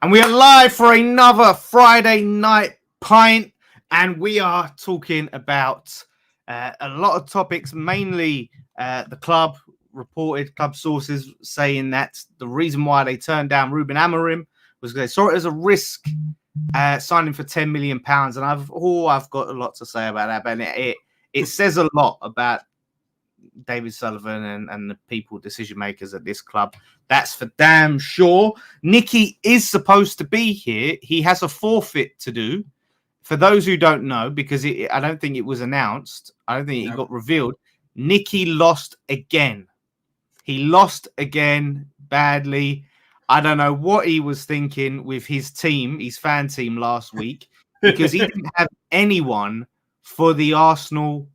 And we are live for another Friday night pint, and we are talking about a lot of topics, mainly the club sources saying that the reason why they turned down Ruben Amorim was because they saw it as a risk signing for £10 million. And I've got a lot to say about that, but it says a lot about David Sullivan and the people, decision makers at this club. That's for damn sure. Nicky is supposed to be here. He has a forfeit to do. For those who don't know, because I don't think it was announced, I don't think it got revealed. Nicky lost again. He lost again badly. I don't know what he was thinking with his team, his fan team last week, because he didn't have anyone for the Arsenal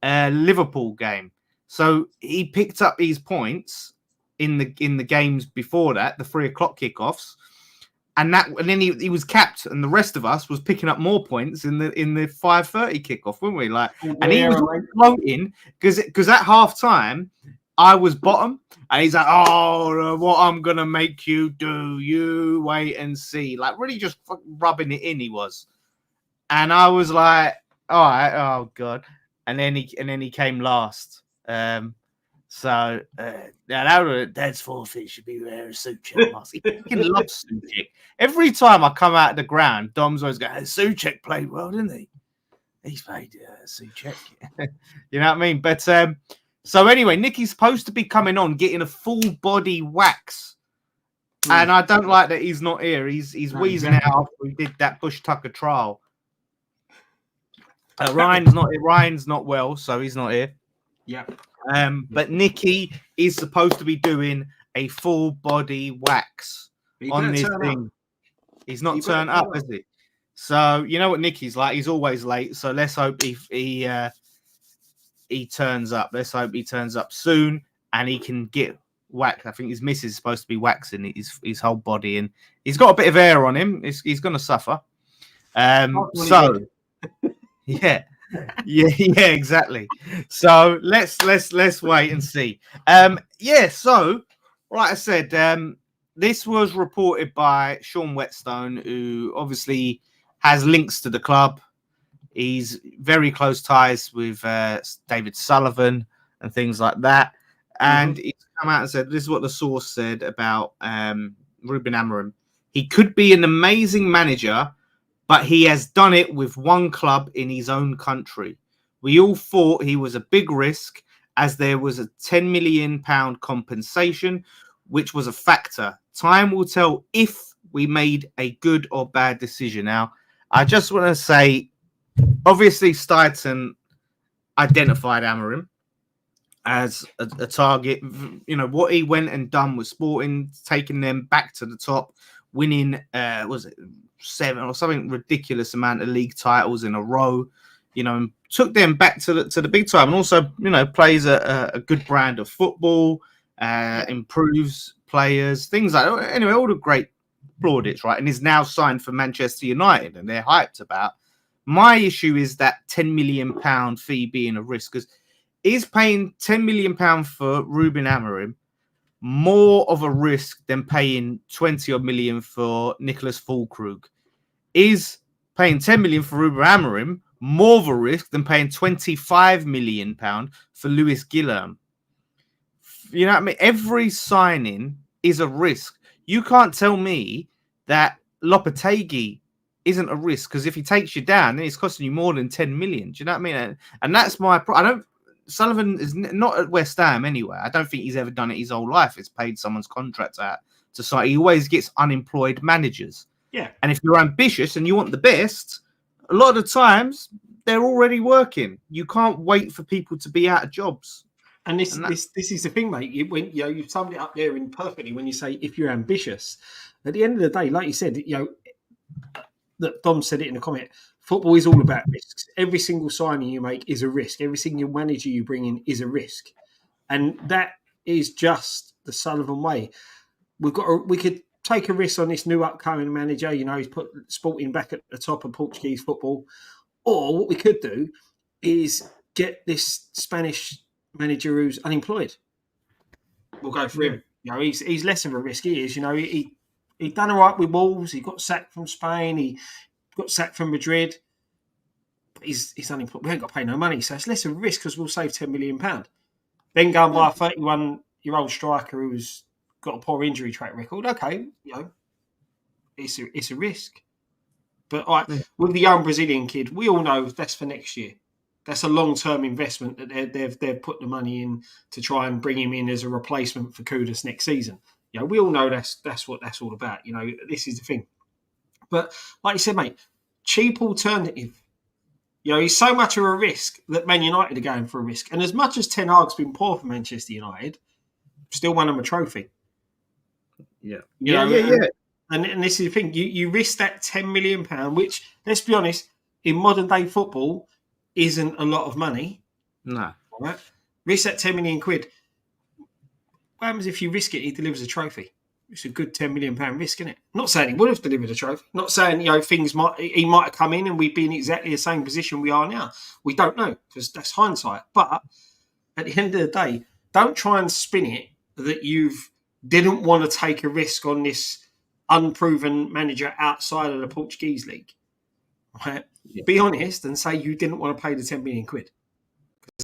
Liverpool game. So he picked up his points in the games before that, the 3:00 kickoffs, and then he was capped, and the rest of us was picking up more points in the 5:30 kickoff, weren't we? And he was floating because at half time I was bottom, and he's like, "Oh, what I'm gonna make you do? You wait and see." Like really, just rubbing it in. He was, and I was like, "All right, oh god." And then he came last. Dad's forfeit should be wearing a Souček mask. He fucking loves Souček. Every time I come out of the ground, Dom's always going, Souček played well, didn't he? He's played Souček. You know what I mean? But so anyway, Nicky's supposed to be coming on, getting a full body wax. And I don't like that he's not here. He's wheezing out after we did that Bush Tucker trial. Ryan's not well, so he's not here. Yeah. But Nicky is supposed to be doing a full body wax on this thing. He's not turned up, is he? So you know what Nicky's like. He's always late. So let's hope he turns up. Let's hope he turns up soon and he can get waxed. I think his missus is supposed to be waxing his whole body, and he's got a bit of hair on him. He's going to suffer. Yeah, exactly. So let's wait and see. So like I said, this was reported by Sean Whetstone, who obviously has links to the club. He's very close ties with David Sullivan and things like that. And he's come out and said, this is what the source said about Ruben Amorim. He could be an amazing manager, but he has done it with one club in his own country. We all thought he was a big risk, as there was a £10 million compensation, which was a factor. Time will tell if we made a good or bad decision. Now, I just want to say, obviously, Steidton identified Amorim as a target. You know, what he went and done with Sporting, taking them back to the top, winning, was it 7 or something ridiculous amount of league titles in a row, you know, and took them back to the big time, and also, you know, plays a good brand of football, improves players, things like that. Anyway, all the great plaudits, right? And is now signed for Manchester United, and they're hyped about. My issue is that £10 million fee being a risk, because is paying £10 million for Ruben Amorim more of a risk than paying 20 odd million for Nicholas Füllkrug? Is paying 10 million for Ruben Amorim more of a risk than paying £25 million for Lewis Guillaume? You know what I mean? Every signing is a risk. You can't tell me that Lopetegui isn't a risk, because if he takes you down, then it's costing you more than 10 million. Do you know what I mean? And that's my Sullivan is not at West Ham anyway. I don't think he's ever done it his whole life. It's paid someone's contract out to sign. He always gets unemployed managers. Yeah. And if you're ambitious and you want the best, a lot of the times they're already working. You can't wait for people to be out of jobs. And this is the thing, mate. You summed it up there in perfectly when you say if you're ambitious. At the end of the day, like you said, that Dom said it in a comment. Football is all about risks. Every single signing you make is a risk. Every single manager you bring in is a risk, and that is just the Sullivan way. We could take a risk on this new upcoming manager. You know, he's put Sporting back at the top of Portuguese football. Or what we could do is get this Spanish manager who's unemployed. We'll go for him. You know, he's less of a risk. He is. You know, he He'd done all right with Wolves. He got sacked from Spain. He got sacked from Madrid. But he's unemployed. We ain't got to pay no money, so it's less of a risk because we'll save £10 million. Then go and buy a 31-year-old striker who's got a poor injury track record. Okay, it's a risk. But with the young Brazilian kid, we all know that's for next year. That's a long-term investment that they've put the money in to try and bring him in as a replacement for Kudus next season. We all know that's what that's all about. This is the thing. But like you said, mate, cheap alternative. He's so much of a risk that Man United are going for a risk. And as much as Ten Hag's been poor for Manchester United, still won them a trophy. Yeah. And this is the thing. You risk that £10 million, which, let's be honest, in modern day football isn't a lot of money. No. Right? Risk that £10 million. What happens if you risk it, he delivers a trophy? It's a good £10 million risk, isn't it? Not saying he would have delivered a trophy. Not saying, he might have come in and we'd be in exactly the same position we are now. We don't know, because that's hindsight. But at the end of the day, don't try and spin it that you've didn't want to take a risk on this unproven manager outside of the Portuguese league. Right? Yeah. Be honest and say you didn't want to pay the £10 million. Because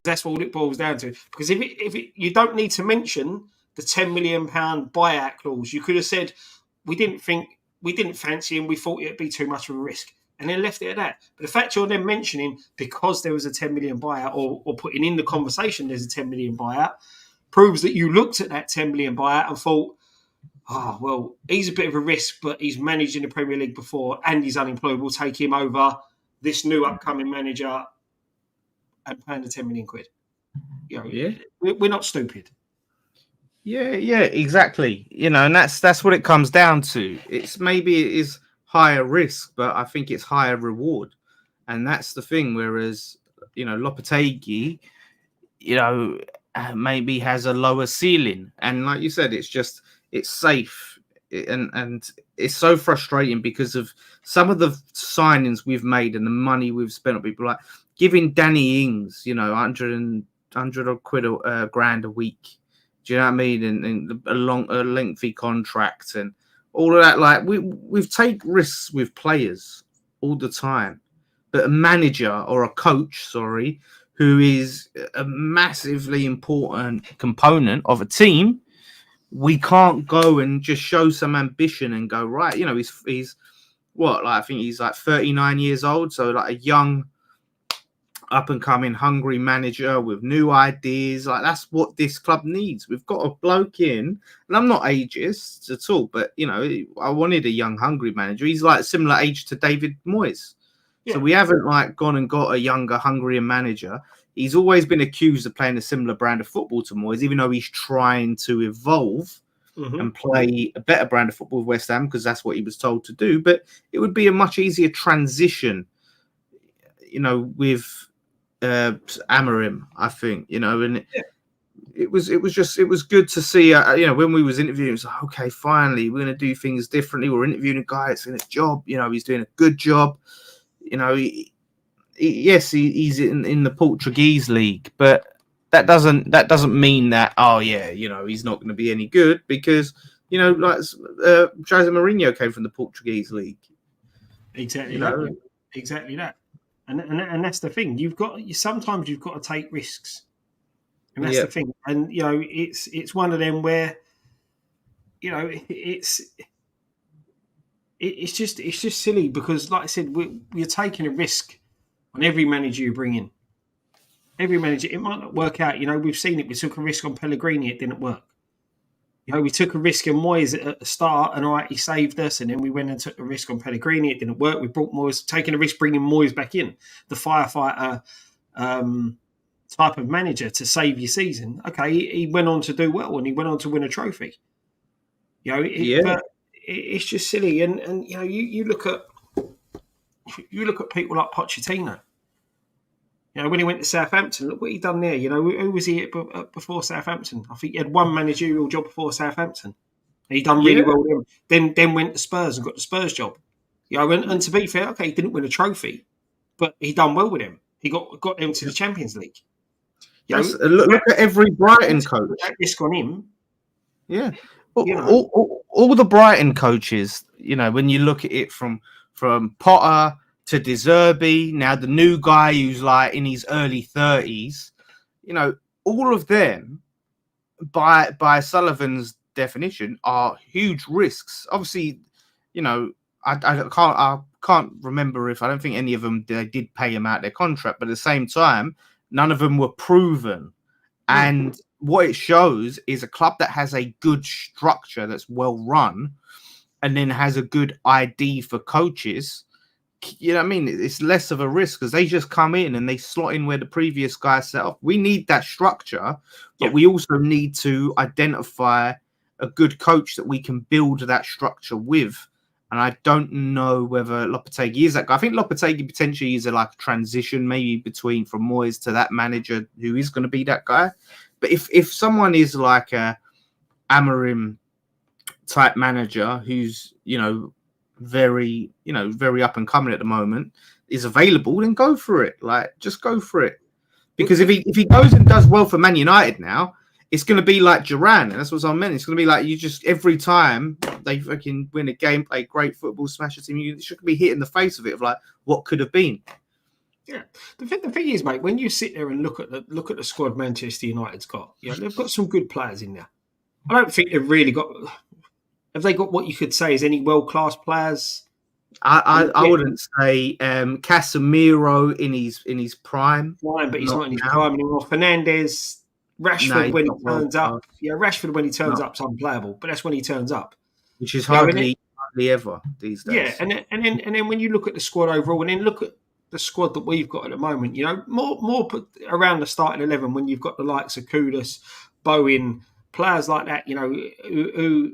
that's what it boils down to. Because if you don't need to mention the £10 million buyout clause, you could have said we didn't fancy him, we thought it'd be too much of a risk, and then left it at that. But the fact you're then mentioning because there was a £10 million buyout or putting in the conversation there's a £10 million buyout proves that you looked at that £10 million buyout and thought, well, he's a bit of a risk, but he's managed in the Premier League before and he's unemployed. We'll take him over this new upcoming manager and paying the £10 million. We're not stupid. Yeah, exactly. And that's what it comes down to. It is higher risk, but I think it's higher reward, and that's the thing. Whereas Lopetegui, maybe has a lower ceiling, and like you said, it's safe, and it's so frustrating because of some of the signings we've made and the money we've spent on people, like giving Danny Ings, 100 grand a week. Do you know what I mean? And a lengthy contract and all of that. Like we've taken risks with players all the time, but a manager or a coach, who is a massively important component of a team, we can't go and just show some ambition and go, right, he's what, like I think he's like 39 years old, so like a young up and coming hungry manager with new ideas. Like that's what this club needs. We've got a bloke in, and I'm not ageist at all, but I wanted a young hungry manager. He's like similar age to David Moyes. Yeah. So we haven't like gone and got a younger, hungrier manager. He's always been accused of playing a similar brand of football to Moyes, even though he's trying to evolve and play a better brand of football with West Ham, because that's what he was told to do. But it would be a much easier transition, with Amorim, I think, and it was good to see, when we was interviewing, it's like, okay, finally, we're going to do things differently. We're interviewing a guy that's in a job, he's doing a good job, yes, he's in the Portuguese league, but that doesn't mean that he's not going to be any good, because like Jose Mourinho came from the Portuguese league. Exactly that. And that's the thing. Sometimes you've got to take risks, and that's the thing. And it's one of them where it's just silly, because, like I said, we're taking a risk on every manager you bring in. Every manager, it might not work out. We've seen it. We took a risk on Pellegrini, it didn't work. We took a risk on Moyes at the start, and all right, he saved us. And then we went and took a risk on Pellegrini, it didn't work. We brought Moyes, taking a risk bringing Moyes back in, the firefighter type of manager to save your season. Okay, he went on to do well, and he went on to win a trophy. But it's just silly. And you look at people like Pochettino. When he went to Southampton, look what he done there. Who was he at before Southampton? I think he had one managerial job before Southampton. And he done really well with him. Then went to Spurs and got the Spurs job. And to be fair, okay, he didn't win a trophy, but he done well with him. He got them to the Champions League. Look at every Brighton coach. That risk on him. Yeah. You know, all the Brighton coaches, you know, when you look at it from Potter to De Zerbi, now the new guy who's like in his early 30s, you know, all of them, by Sullivan's definition, are huge risks. Obviously, you know, I can't remember if I don't think any of them they did pay him out their contract, but at the same time, none of them were proven. And what it shows is a club that has a good structure that's well run, and then has a good ID for coaches. You know what I mean? It's less of a risk because they just come in and they slot in where the previous guy set up. We need that structure, but we also need to identify a good coach that we can build that structure with. And I don't know whether Lopetegui is that guy. I think Lopetegui potentially is like a transition maybe between from Moyes to that manager who is going to be that guy. But if someone is like a Amorim type manager who's, you know, very up and coming at the moment, is available, then go for it. Like, just go for it. Because if he goes and does well for Man United now, it's going to be like Duran, and that's what I meant. It's going to be like you just every time they fucking win a game, play great football, smash a team, you should be hit in the face of it of like what could have been. Yeah, the thing is, mate, when you sit there and look at the squad Manchester United's got, you know, they've got some good players in there. I don't think they've really got. Have they got what you could say is any world class players? I wouldn't say Casemiro in his prime. Prime, but he's not in his prime anymore. Fernandes. Rashford when he turns up. Yeah, Rashford when he turns up is unplayable, but that's when he turns up. Which is hardly ever these days. Yeah, and then when you look at the squad overall and then look at the squad that we've got at the moment, you know, more around the starting 11 when you've got the likes of Kudus, Bowen, players like that, you know, who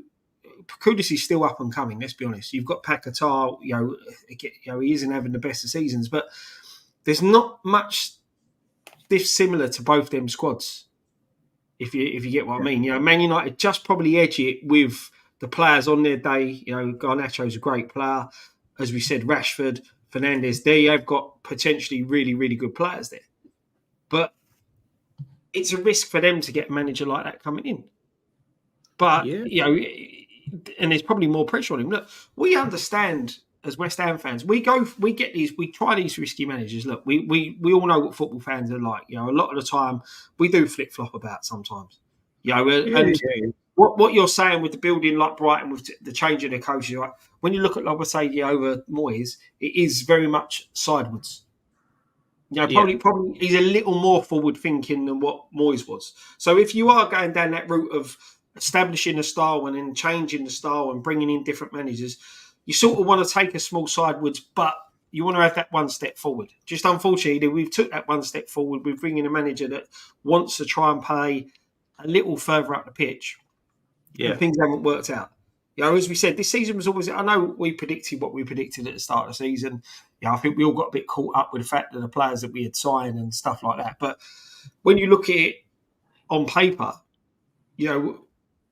Kudus is still up and coming, let's be honest. You've got Paquetá, you know, he isn't having the best of seasons, but there's not much dissimilar to both them squads. If you get what I mean, you know, Man United just probably edge it with the players on their day. You know, Garnacho's a great player, as we said. Rashford, Fernandes, they have got potentially really, really good players there, but it's a risk for them to get a manager like that coming in. But you know, and there's probably more pressure on him. Look, we understand as West Ham fans, we try these risky managers. Look, we all know what football fans are like. You know, a lot of the time we do flip flop about sometimes. You know, what you're saying with the building like Brighton with the change of the coaches, right? When you look at Lopetegui over Moyes, it is very much sideways. You know, probably he's a little more forward thinking than what Moyes was. So if you are going down that route of establishing a style and then changing the style and bringing in different managers, you sort of want to take a small sideways, but you want to have that one step forward. Just unfortunately, we've took that one step forward. We're bringing a manager that wants to try and play a little further up the pitch. Yeah, and things haven't worked out. You know, as we said, this season was always. I know we predicted what we predicted at the start of the season. You know, I think we all got a bit caught up with the fact that the players that we had signed and stuff like that. But when you look at it on paper, you know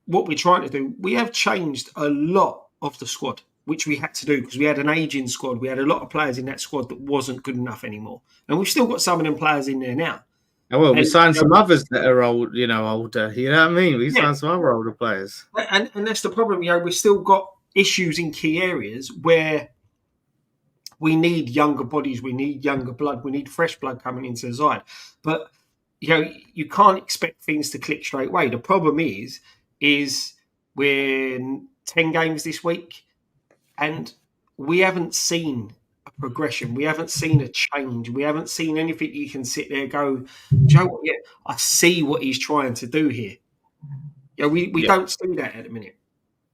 what we're trying to do. We have changed a lot of the squad, which we had to do because we had an aging squad. We had a lot of players in that squad that wasn't good enough anymore. And we've still got some of them players in there now. Oh, well, we signed some others that are older. You know what I mean? We signed some other older players. And that's the problem. You know, we've still got issues in key areas where we need younger bodies, we need younger blood, we need fresh blood coming into the side. But, you know, you can't expect things to click straight away. The problem is we're 10 games this week, and we haven't seen a progression. We haven't seen a change. We haven't seen anything you can sit there and go, do you know what? Yeah, I see what he's trying to do here. You know, we don't see that at the minute.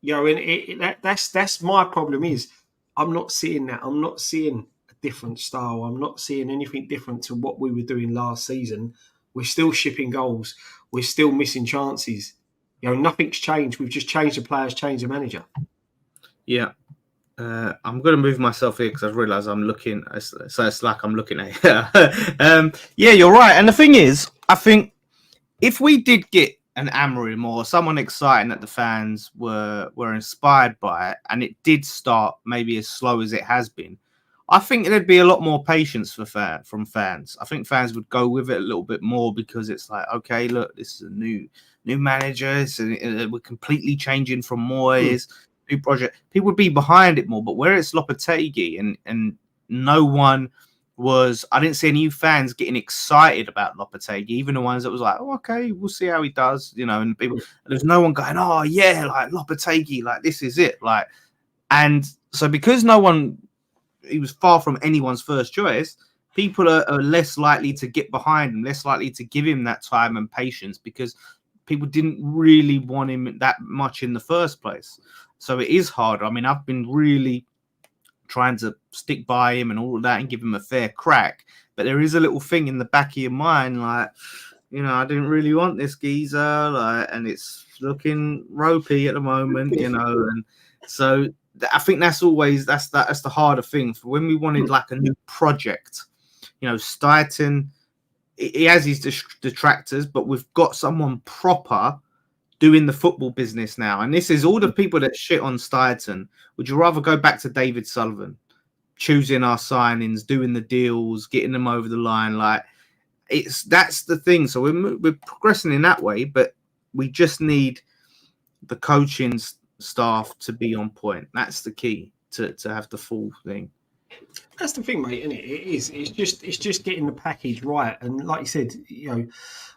You know, and that's my problem is I'm not seeing that. I'm not seeing a different style. I'm not seeing anything different to what we were doing last season. We're still shipping goals. We're still missing chances. You know, nothing's changed. We've just changed the players, changed the manager. Yeah. I'm going to move myself here because I've realised I'm looking. So it's like I'm looking at it. Yeah, you're right. And the thing is, I think if we did get an Amorim or someone exciting that the fans were inspired by it, and it did start maybe as slow as it has been, I think there'd be a lot more patience from fans. I think fans would go with it a little bit more because it's like, okay, look, this is a new new managers, and we're completely changing from Moyes, new project. People would be behind it more. But where it's Lopetegui and no one was, I didn't see any fans getting excited about Lopetegui, even the ones that was like, oh, okay, we'll see how he does, and people, there's no one going, oh yeah, like Lopetegui, like this is it, like, and so because he was far from anyone's first choice, people are less likely to get behind him, less likely to give him that time and patience because people didn't really want him that much in the first place. So it is hard. I mean, I've been really trying to stick by him and all of that and give him a fair crack. But there is a little thing in the back of your mind, like, I didn't really want this geezer, like, and it's looking ropey at the moment, and so I think that's the harder thing for when we wanted like a new project. Steidten, he has his detractors, but we've got someone proper doing the football business now. And this is all the people that shit on Steidten. Would you rather go back to David Sullivan, choosing our signings, doing the deals, getting them over the line? Like, that's the thing. So we're progressing in that way, but we just need the coaching staff to be on point. That's the key to have the full thing. That's the thing, mate, isn't it? It is. It's just getting the package right. And like you said,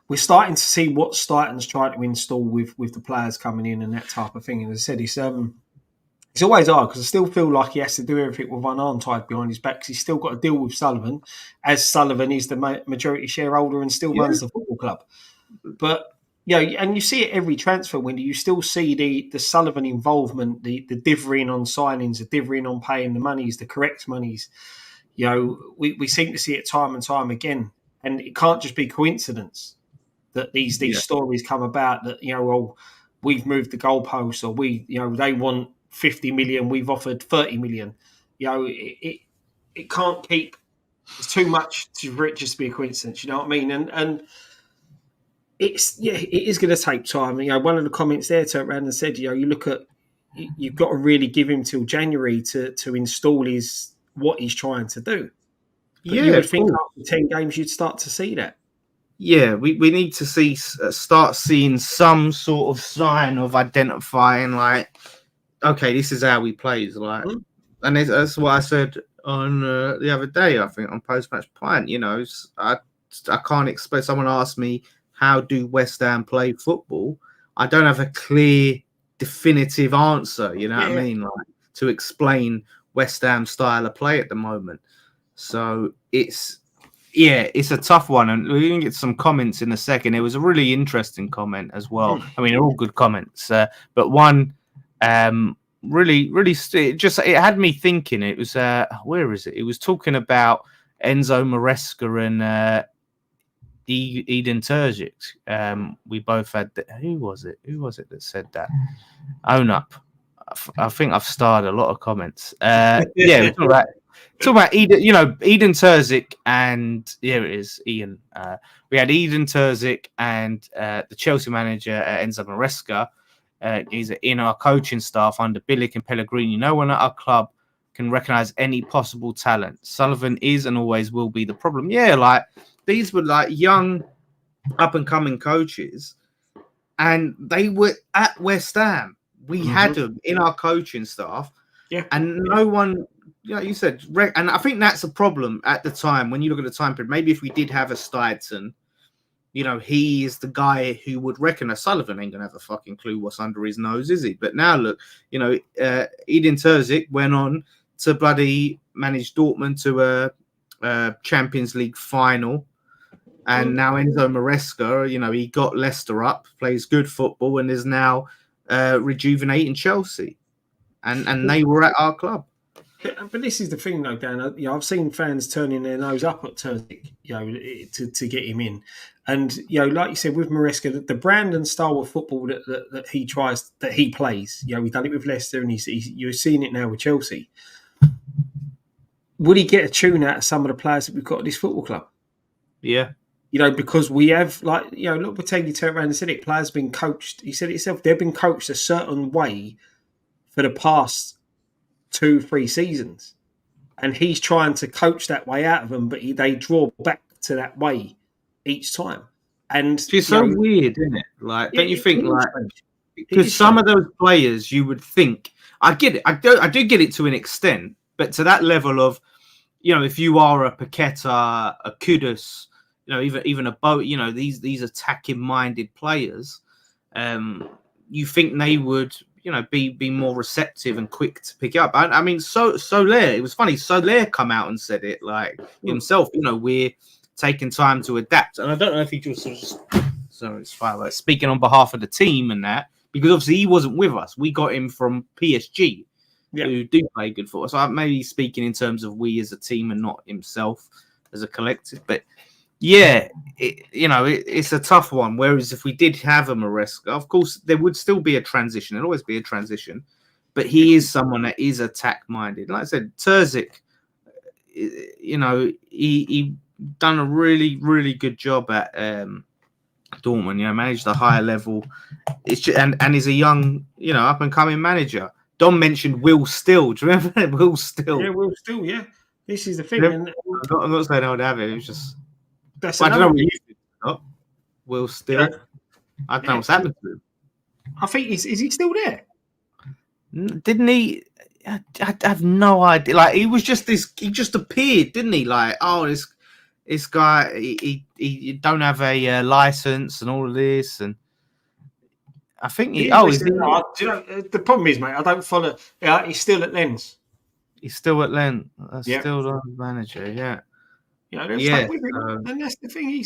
we're starting to see what Steidten's trying to install with the players coming in and that type of thing. And as I said, it's always hard because I still feel like he has to do everything with one arm tied behind his back because he's still got to deal with Sullivan, as Sullivan is the majority shareholder and still runs the football club. But and you see it every transfer window. You still see the Sullivan involvement, the differing on signings, the differing on paying the monies, the correct monies. We seem to see it time and time again, and it can't just be coincidence that these stories come about. That we've moved the goalposts, or they want 50 million, we've offered 30 million. It can't keep. It's too much for it just to be a coincidence. You know what I mean? And it is going to take time. One of the comments there turned around and said, you look at, you've got to really give him till January to install what he's trying to do. But you would think after 10 games you'd start to see that. Yeah, we need to start seeing some sort of sign of identifying, like, okay, this is how we play. Like, and that's what I said on the other day, I think, on Post-Match Pint. I can't explain. Someone asked me, how do West Ham play football? I don't have a clear, definitive answer, what I mean? Like, to explain West Ham style of play at the moment. So it's a tough one. And we're going to get some comments in a second. It was a really interesting comment as well. I mean, they're all good comments. But one really, it had me thinking. It was, where is it? It was talking about Enzo Maresca and Eden Terzic. We both had who was it that said that? Own up. I think I've started a lot of comments. We're talking about Eden, Eden Terzic, and here it is, Ian. We had Eden Terzic and the Chelsea manager Enzo Maresca. He's in our coaching staff under Bilic and Pellegrini. No one at our club can recognise any possible talent. Sullivan is and always will be the problem. Yeah, like, these were like young, up-and-coming coaches, and they were at West Ham. We had them in our coaching staff, and no one, you said, and I think that's a problem at the time when you look at the time period. Maybe if we did have a Steidten, he is the guy who would recognise. Sullivan ain't gonna have a fucking clue what's under his nose, is he? But now look, Eden Terzic went on to bloody manage Dortmund to a Champions League final. And now Enzo Maresca, he got Leicester up, plays good football, and is now rejuvenating Chelsea. And they were at our club. But this is the thing, though, Dan. I've seen fans turning their nose up at Terzic, to get him in. And, like you said, with Maresca, the brand and style of football that he tries, that he plays, we've done it with Leicester, and you're seeing it now with Chelsea. Would he get a tune out of some of the players that we've got at this football club? Yeah. Because we have, look, Lopetegui turned around and said it, players been coached. He said it himself, they've been coached a certain way for the past 2-3 seasons. And he's trying to coach that way out of them, but they draw back to that way each time. And It's so weird, isn't it? Like, don't you think, like, strange. because some of those players you would think, I get it, I do get it to an extent, but to that level of, if you are a Paqueta, a Kudus, even a Bo, these attacking minded players, you think they would, be more receptive and quick to pick it up. I mean, Soler, it was funny. Soler come out and said it like himself. We're taking time to adapt, and I don't know if he just so it's fine. Like speaking on behalf of the team and that, because obviously he wasn't with us. We got him from PSG, who do play good for us. So maybe speaking in terms of we as a team and not himself as a collective, but. Yeah, it's a tough one. Whereas if we did have a Maresca, of course, there would still be a transition. There'll always be a transition. But he is someone that is attack-minded. Like I said, Terzic, he done a really, really good job at Dortmund. Managed a higher level. It's just, and is a young, up-and-coming manager. Dom mentioned Will Still. Do you remember Will Still? Yeah, Will Still, yeah. This is the thing. I'm not saying I would have it. It was just... I don't know what you think. Will Still. I don't know what's happened to him. I think is he still there? Didn't he? I have no idea. Like he was just this. He just appeared, didn't he? Like this guy. He don't have a license and all of this, and I think he. The problem is, mate. I don't follow. He's still at Lens. He's still at Lens. Still the manager. Yeah. And that's the thing.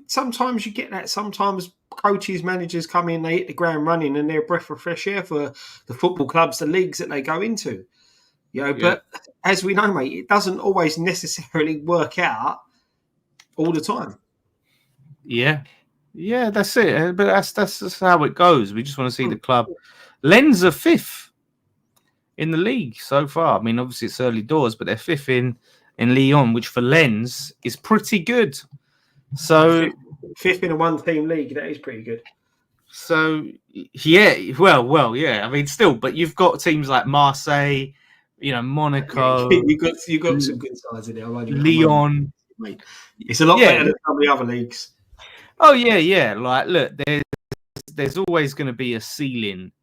Sometimes you get that. Sometimes coaches, managers come in, they hit the ground running, and they're a breath of fresh air for the football clubs, the leagues that they go into. But as we know, mate, it doesn't always necessarily work out all the time. Yeah, that's it. But that's how it goes. We just want to see the club. Lens are 5th in the league so far. I mean, obviously it's early doors, but they're 5th in Lyon, which for Lens is pretty good. So 5th in a one-team league, that is pretty good. So well, yeah. I mean, still, but you've got teams like Marseille, Monaco. You got some good sides in there. Lyon. It's a lot better than some of the other leagues. Oh yeah. Like, look, there's always going to be a ceiling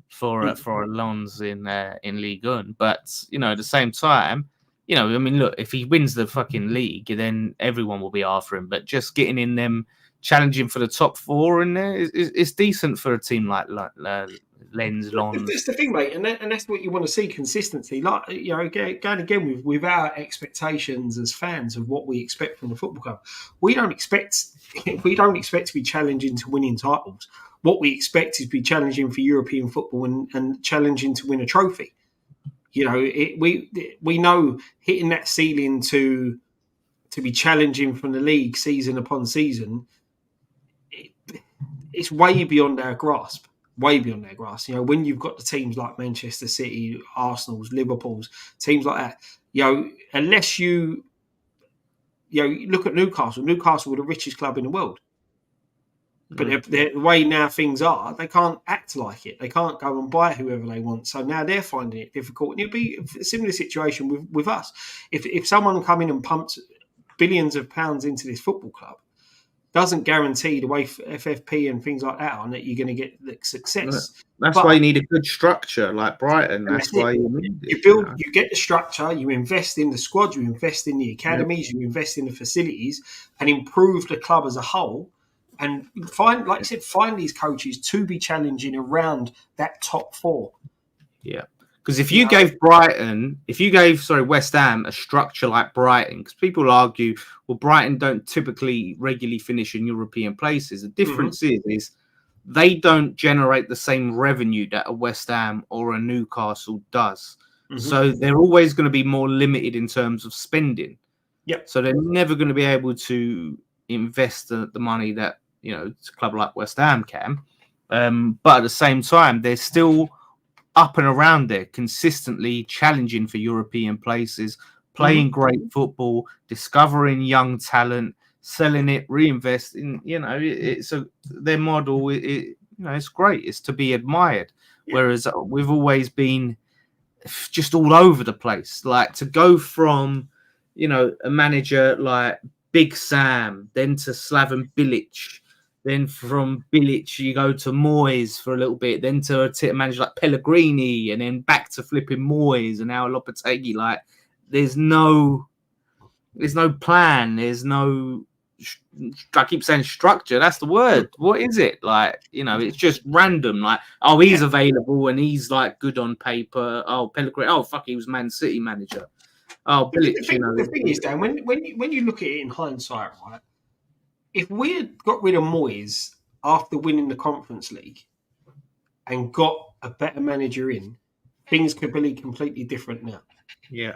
for a Lens in Ligue 1, but at the same time. I mean, look, if he wins the fucking league, then everyone will be after him. But just getting in them, challenging for the top 4 in there is decent for a team like Lens, Lons. That's the thing, mate, and that's what you want to see, consistency. Like, going again with our expectations as fans of what we expect from the football club. We don't expect to be challenging to winning titles. What we expect is to be challenging for European football and challenging to win a trophy. We know hitting that ceiling to be challenging from the league season upon season, it's way beyond our grasp. Way beyond our grasp. When you've got the teams like Manchester City, Arsenal's, Liverpool's, teams like that, unless you look at Newcastle. Newcastle were the richest club in the world. But the way now things are, they can't act like it. They can't go and buy whoever they want. So now they're finding it difficult. And it'll be a similar situation with us. If someone come in and pumps billions of pounds into this football club, doesn't guarantee the way FFP and things like that are that you're going to get the success. That's why you need a good structure like Brighton. That's why you need it. You build, you get the structure, you invest in the squad, you invest in the academies, you invest in the facilities, and improve the club as a whole. And find, like you said, find these coaches to be challenging around that top 4. Yeah. Because if you gave West Ham a structure like Brighton, because people argue, well, Brighton don't typically regularly finish in European places. The difference is they don't generate the same revenue that a West Ham or a Newcastle does. So they're always going to be more limited in terms of spending. Yep. So they're never going to be able to invest the money that a club like West Ham can. But at the same time, they're still up and around there, consistently challenging for European places, playing great football, discovering young talent, selling it, reinvesting. Their model. It's great. It's to be admired. Yeah. Whereas we've always been just all over the place. Like to go from, a manager like Big Sam, then to Slaven Bilic, Then from Bilic, you go to Moyes for a little bit, then to a manager like Pellegrini, and then back to flipping Moyes, and now Lopetegui. Like, there's no plan. There's no, I keep saying structure. That's the word. What is it? Like, it's just random. Like, oh, he's available and he's like good on paper. Oh, Pellegrini. Oh, fuck, he was Man City manager. Oh, Bilic. The thing is, Dan, when you look at it in hindsight, right? If we had got rid of Moyes after winning the Conference League and got a better manager in, things could be completely different now. Yeah.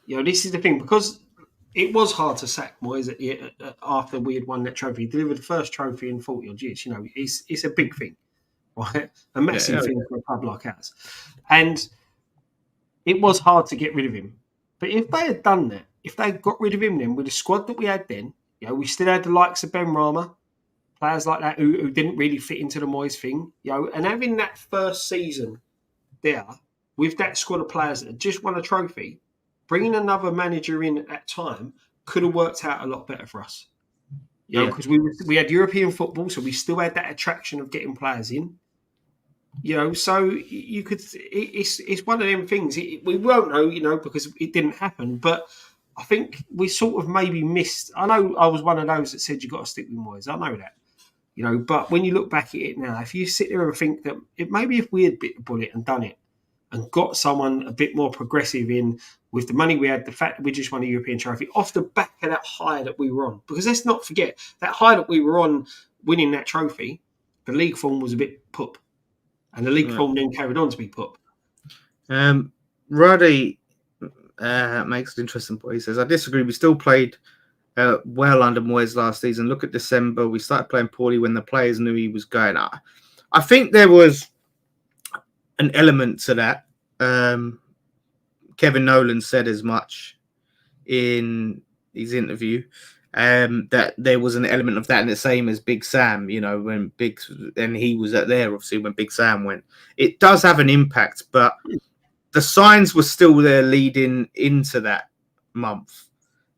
This is the thing, because it was hard to sack Moyes after we had won that trophy. He delivered the first trophy in 40 odd years. It's a big thing, right? A massive thing for a club like ours. And it was hard to get rid of him. But if they had done that, if they got rid of him then with the squad that we had then, we still had the likes of Ben Rama, players like that who didn't really fit into the Moyes thing, and having that first season there with that squad of players that had just won a trophy, bringing another manager in at that time could have worked out a lot better for us. Because we had European football, so we still had that attraction of getting players in. So you could. It's one of them things. We won't know, because it didn't happen, but I think we sort of maybe missed. I know I was one of those that said you got to stick with Moyes. I know that, but when you look back at it now, if you sit there and think that maybe if we had bit the bullet and done it and got someone a bit more progressive in with the money we had, the fact that we just won a European trophy off the back of that high that we were on, because let's not forget that high that we were on winning that trophy, the league form was a bit poop, and the league form then carried on to be poop. Roddy makes an interesting point. He says, I disagree. We still played well under Moyes last season. Look at December. We started playing poorly when the players knew he was going. I think there was an element to that. Kevin Nolan said as much in his interview, that there was an element of that, and the same as Big Sam, when he was there, obviously, when Big Sam went. It does have an impact, but the signs were still there leading into that month.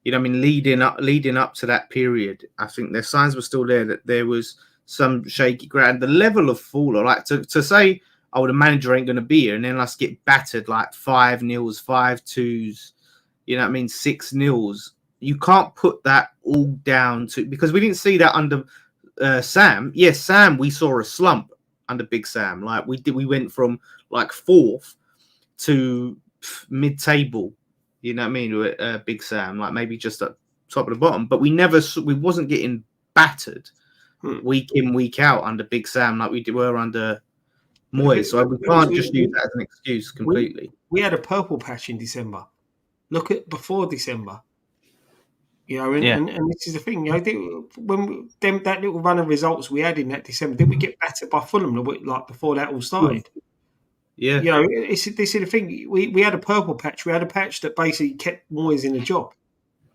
Leading up to that period, I think the signs were still there that there was some shaky ground. The level of fall, like to say, oh, the manager ain't going to be here, and then us get battered like 5-0, 5-2s, 6-0. You can't put that all down to, because we didn't see that under Sam. Yes, Sam, we saw a slump under Big Sam. Like we went from like 4th to mid-table, with Big Sam, like maybe just at top of the bottom. But we wasn't getting battered week in, week out under Big Sam like we were under Moyes. So we can't just use that as an excuse completely. We had a purple patch in December. Look at before December. And this is the thing. When that little run of results we had in that December, did we get battered by Fulham like before that all started? Yeah. This is the thing. We had a purple patch. We had a patch that basically kept Moyes in the job.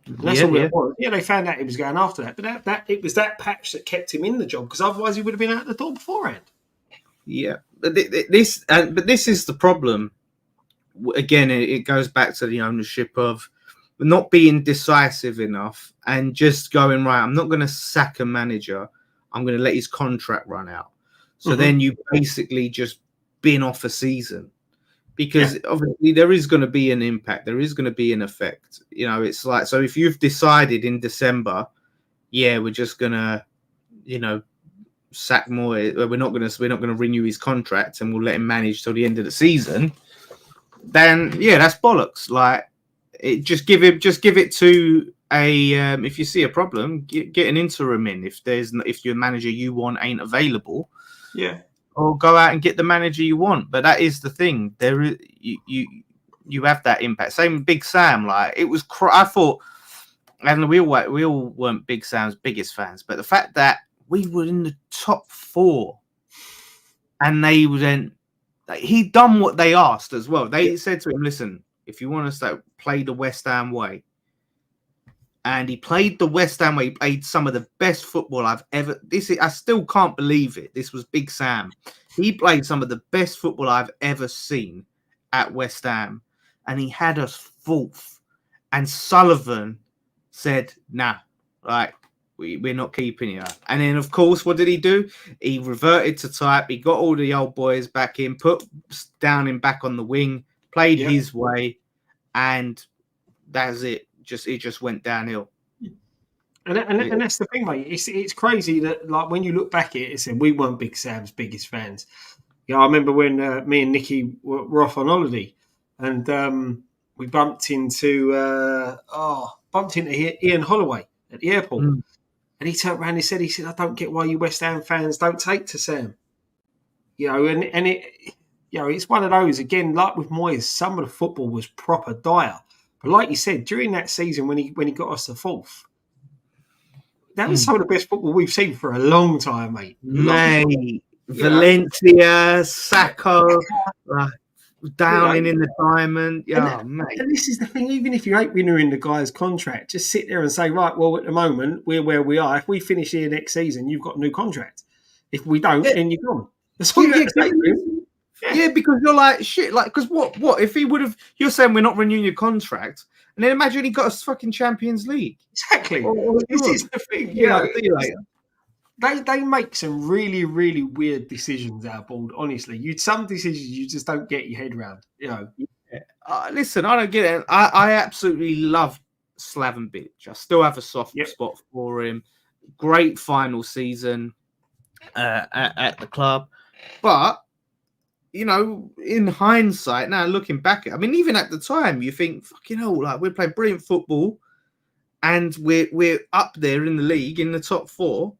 And that's all it was. They found out he was going after that, but that it was that patch that kept him in the job, because otherwise he would have been out the door beforehand. Yeah, but this is the problem. Again, it goes back to the ownership of not being decisive enough and just going, right, I'm not going to sack a manager. I'm going to let his contract run out. So then you basically just bin off a season, because obviously there is going to be an impact. There is going to be an effect. It's like, so if you've decided in December, we're just going to, sack Moyes, we're not going to renew his contract and we'll let him manage till the end of the season, then that's bollocks. Like, just give it to a if you see a problem, get an interim in. If your manager you want ain't available, or go out and get the manager you want. But that is the thing. There is you have that impact. Same with Big Sam. Like, it was I thought, and we all weren't Big Sam's biggest fans, but the fact that we were in the top 4 and they then he'd done what they asked as well. They said to him, listen, if you want us to play the West Ham way, and he played the West Ham way. He played some of the best football I've ever. I still can't believe it. This was Big Sam. He played some of the best football I've ever seen at West Ham, and he had us 4th. And Sullivan said, "Nah, right, we're not keeping you. And then, of course, what did he do? He reverted to type. He got all the old boys back in, put Downing back on the wing, played his way, and that's it. It just went downhill. And that's the thing, mate. It's crazy that, like, when you look back at it, we weren't Big Sam's biggest fans. I remember when me and Nicky were off on holiday, and we bumped into Ian Holloway at the airport, and he turned around and he said, "I don't get why you West Ham fans don't take to Sam." And it, it's one of those again, like with Moyes. Some of the football was proper dire, but like you said, during that season when he got us the fourth. That was some of the best football we've seen for a long time, mate. Valencia, Sacco, Downing in the diamond. Yeah, mate. And this is the thing, even if you ain't renewing the guy's contract, just sit there and say, right, well, at the moment, we're where we are. If we finish here next season, you've got a new contract. If we don't, then you're gone. That's all you have to say. Yeah, because you're like, shit, like, because what if he would have, you're saying we're not renewing your contract, and then imagine he got us fucking Champions League. Exactly. This is the thing. They make some really, really weird decisions out board, honestly. Some decisions you just don't get your head around, Listen, I don't get it. I absolutely love Slaven Bilic. I still have a soft spot for him. Great final season at the club. But, in hindsight, now looking back, even at the time, you think, fucking hell, like, we're playing brilliant football and we're up there in the league in the top four.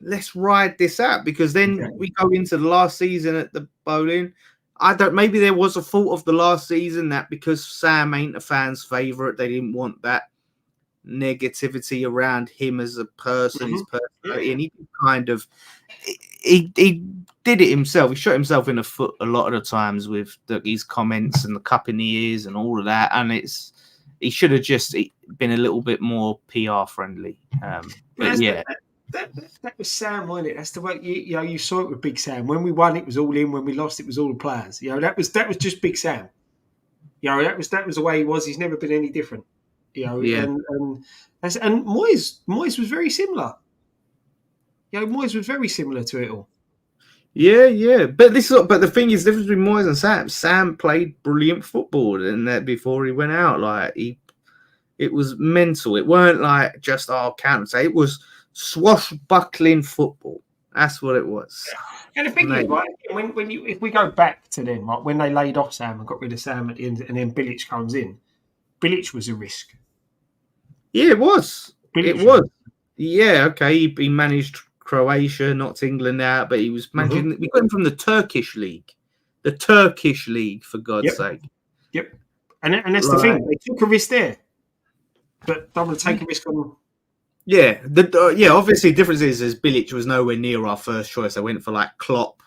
Let's ride this out, because then we go into the last season at the bowling. Maybe there was a fault of the last season that because Sam ain't a fan's favourite, they didn't want that negativity around him as a person, his personality, and he kind of he did it himself. He shot himself in the foot a lot of the times with his comments and the cup in the ears and all of that. And he should have just been a little bit more PR friendly. That was Sam, wasn't it? That's the way you saw it with Big Sam. When we won, it was all in. When we lost, it was all the players. That was just Big Sam. That was the way he was. He's never been any different. And Moyes was very similar. Moyes was very similar to it all. Yeah. But the thing is, the difference between Moyes and Sam. Sam played brilliant football, and that before he went out, like it was mental. It weren't like just counter. It was swashbuckling football. That's what it was. And the thing is, right, if we go back to then, right, when they laid off Sam and got rid of Sam at the end, and then Bilic comes in, Bilic was a risk. Yeah, it was. It was. Yeah, okay. He managed Croatia, knocked England out, but he was managing. We got him from the Turkish league. The Turkish league, for God's sake. Yep. And that's the thing. They took a risk there, but don't want to take a risk on. Yeah, obviously the difference is Bilic was nowhere near our first choice. I went for like Klopp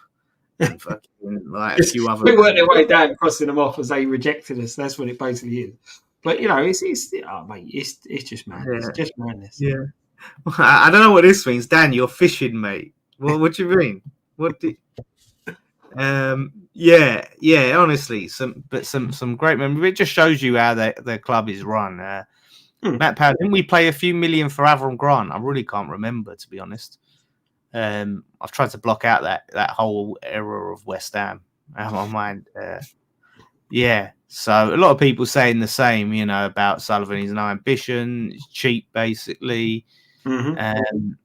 and fucking like a few other. We worked their way down, crossing them off as they rejected us. That's what it basically is. But it's just madness. It's just madness. Yeah, I don't know what this means, Dan. You're fishing, mate. What do you mean? What? Honestly, some great memory. It just shows you how their club is run. Matt Powell, didn't we play a few million for Avram Grant? I really can't remember, to be honest. I've tried to block out that whole era of West Ham out of my mind. So a lot of people saying the same, about Sullivan. He's no ambition, he's cheap, basically. Risk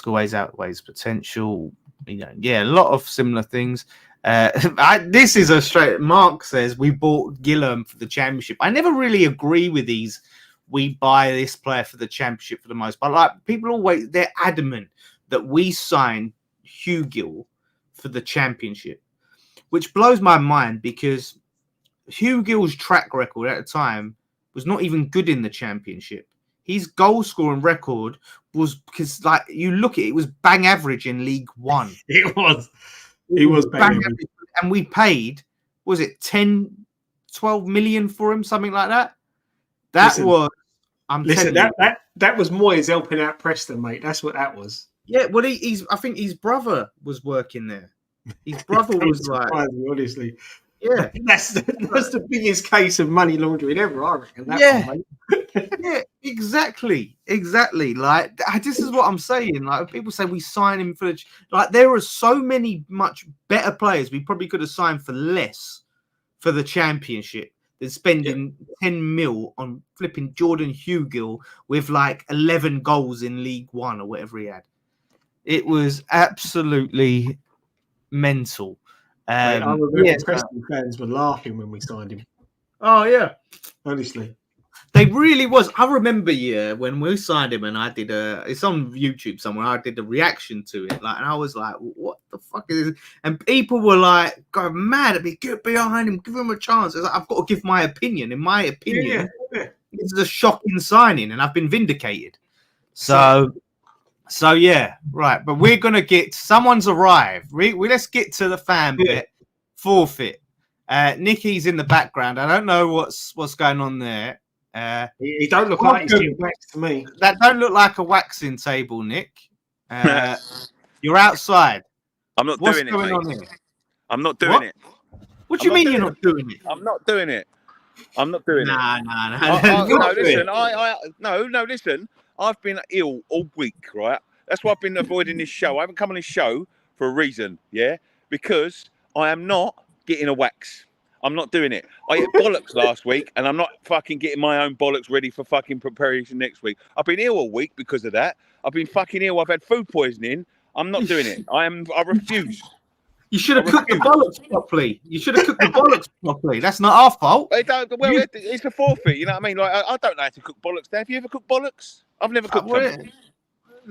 always outweighs potential. A lot of similar things. This is a straight. Mark says we bought Gillam for the championship. I never really agree with these. We buy this player for the championship for the most part. Like, people they're adamant that we signed Hugill for the championship, which blows my mind because Hugill's track record at the time was not even good in the championship. His goal scoring record was, because like you look at it, was bang average in League One. It was bang average. And we paid, was it 10, 12 million for him, something like that? That was Moyes helping out Preston, mate. That's what that was. Yeah, well, I think his brother was working there. His brother was like, honestly. Yeah. That's the biggest case of money laundering ever, I reckon. Yeah. One, mate. Yeah, exactly. Like, this is what I'm saying. Like, people say we sign him for like, there are so many much better players we probably could have signed for less for the championship than spending 10 mil on flipping Jordan Hugill with like 11 goals in League One or whatever he had. It was absolutely mental. I remember Preston fans were laughing when we signed him. Oh yeah, honestly, they really was. I remember when we signed him, and I did it's on YouTube somewhere. I did a reaction to it, like, and I was like, "What the fuck is this?" And people were like, "Going mad at me, get behind him, give him a chance." Like, I've got to give my opinion. In my opinion, this is a shocking signing, and I've been vindicated. So yeah, right. But we're gonna get someone's arrived. Let's get to the fan bit. Forfeit. Nicky's in the background. I don't know what's going on there. He don't look like he's getting waxed to me. That don't look like a waxing table, Nick. You're outside. I'm not doing it. What's going on here? I'm not doing it. What do you mean you're not doing it? I'm not doing it. I'm not doing it. Nah. No, listen. I've been ill all week, right? That's why I've been avoiding this show. I haven't come on this show for a reason, yeah? Because I am not getting a wax. I'm not doing it. I ate bollocks last week, and I'm not fucking getting my own bollocks ready for fucking preparation next week. I've been ill all week because of that. I've been fucking ill. I've had food poisoning. I'm not doing it. I refuse. You should have cooked the bollocks properly. That's not our fault. It's a forfeit. You know what I mean? Like, I don't know how to cook bollocks. Have you ever cooked bollocks? I've never cooked them.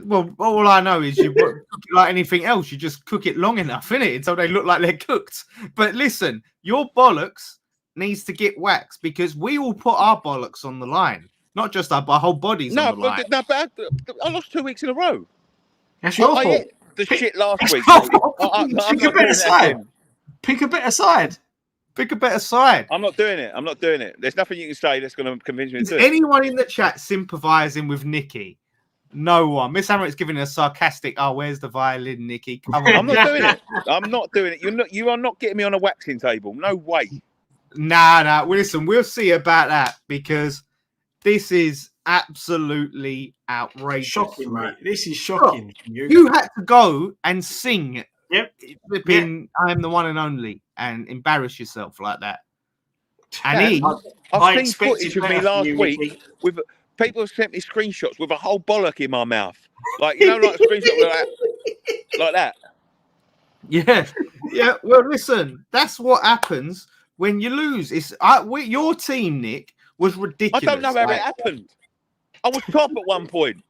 Well, all I know is you cook it like anything else. You just cook it long enough, innit? Until they look like they're cooked. But listen, your bollocks needs to get waxed because we all put our bollocks on the line. Not just our whole bodies on the line. No, but I lost 2 weeks in a row. That's your fault. I hit the shit last week. Pick a better side. I'm not doing it. There's nothing you can say that's going to convince me to do it. Anyone in the chat sympathising with Nicky? No one. Miss Hammerit's giving a sarcastic, where's the violin, Nicky? Come on. I'm not doing it. I'm not doing it. You are not getting me on a waxing table. No way. Nah. Well, listen, we'll see about that because this is absolutely outrageous. Shocking, mate. This is shocking. You had to go and sing. Yep. I am the one and only, and embarrass yourself like that. And I've seen footage of me last week with people have sent me screenshots with a whole bollock in my mouth. Like, like a screenshot like that. Yeah. Well, listen, that's what happens when you lose. Your team, Nick, was ridiculous. I don't know how it happened. I was top at one point.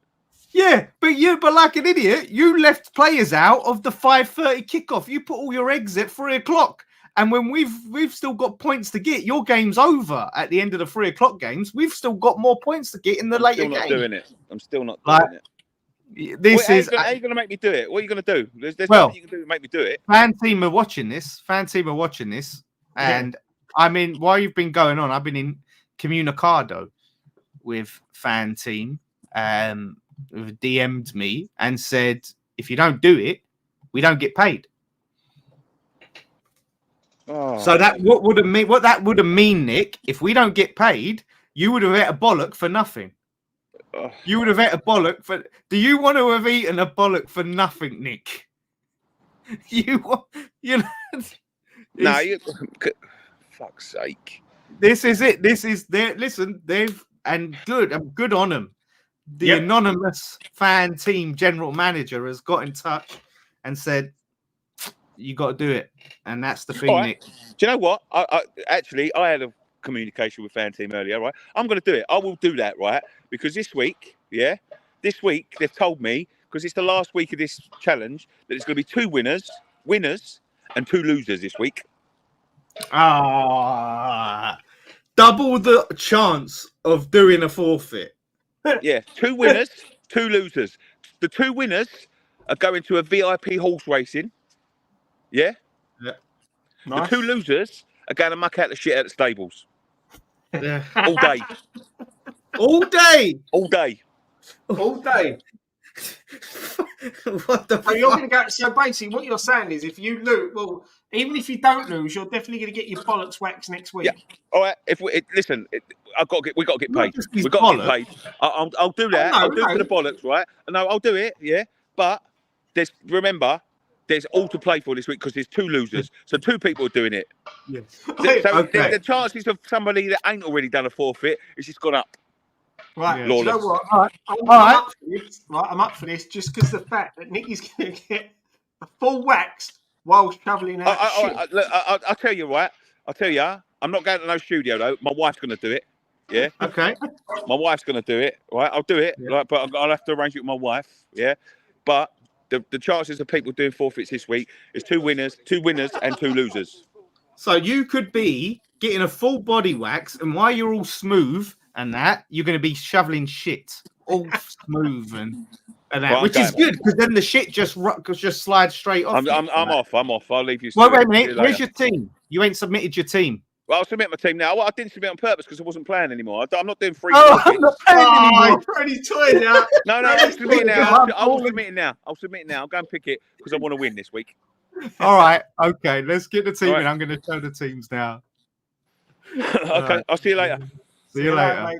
Yeah, but like an idiot, you left players out of the 5:30 kickoff. You put all your eggs at 3 o'clock. And when we've still got points to get, your game's over at the end of the 3 o'clock games. We've still got more points to get in the later games. I'm still not doing it. How are you going to make me do it? What are you going to do? There's nothing you can do to make me do it. Fanteam are watching this. And I mean, while you've been going on, I've been in communicado with Fanteam. Who DM'd me and said, if you don't do it, we don't get paid. So what that would have mean, Nick, if we don't get paid, you would have ate a bollock for nothing. You would have ate a bollock for. Do you want to have eaten a bollock for nothing, Nick? Fuck's sake. This is it. This is their. Listen, I'm good on them. The anonymous fan team general manager has got in touch and said, you got to do it. And that's the thing, Nick. Do you know what? I had a communication with Fanteam earlier, right? I'm going to do it. I will do that, right? Because this week, they've told me, because it's the last week of this challenge, that it's going to be 2 winners, and 2 losers this week. Double the chance of doing a forfeit. Yeah, 2 winners, 2 losers. The 2 winners are going to a VIP horse racing. Yeah? Yeah. Nice. The 2 losers are going to muck out the shit out of the stables. Yeah. All day. All day. What the fuck? You're going to go. So basically, what you're saying is, if you lose, Even if you don't lose, you're definitely going to get your bollocks waxed next week. Yeah. All right. If we listen, we got to get Not paid. just his We got to get bollocks. paid. I'll do that. Oh, no, I'll do it for no. the bollocks, right? No, I'll do it. Yeah. But remember, there's all to play for this week because there's 2 losers. So 2 people are doing it. Yes. So Okay. the chances of somebody that ain't already done a forfeit is just gone up. Right, Yeah. do you know Lawless. what? All right. I'm All right. up for this. Right, I'm up for this just because the fact that Nicky's going to get a full waxed while shoveling out shit. I'll tell you, right? I'll tell you. I'm not going to no studio though. My wife's going to do it. Yeah. Okay. My wife's going to do it. Right. I'll do it. Yeah. Right. But I'll have to arrange it with my wife. Yeah. But the chances of people doing forfeits this week is 2 winners, 2 winners, and 2 losers. So you could be getting a full body wax, and while you're all smooth and that, you're going to be shoveling shit all smooth and that, Well, which is good because then the shit just slides straight off. I'm off. I'm off. I'll leave you. Well, wait a minute. Where's your team? You ain't submitted your team. Well, I'll submit my team now. Well, I didn't submit on purpose because I wasn't playing anymore. I'm not doing free. Oh, I'm not playing anymore. Pretty toy now. No, I'm submitting now. I will submit it now. I'll submit it now. I'll go and pick it because I want to win this week. All right. Okay. Let's get the team Right. in. I'm going to show the teams now. Okay. Right. I'll see you later. See you later. Mate.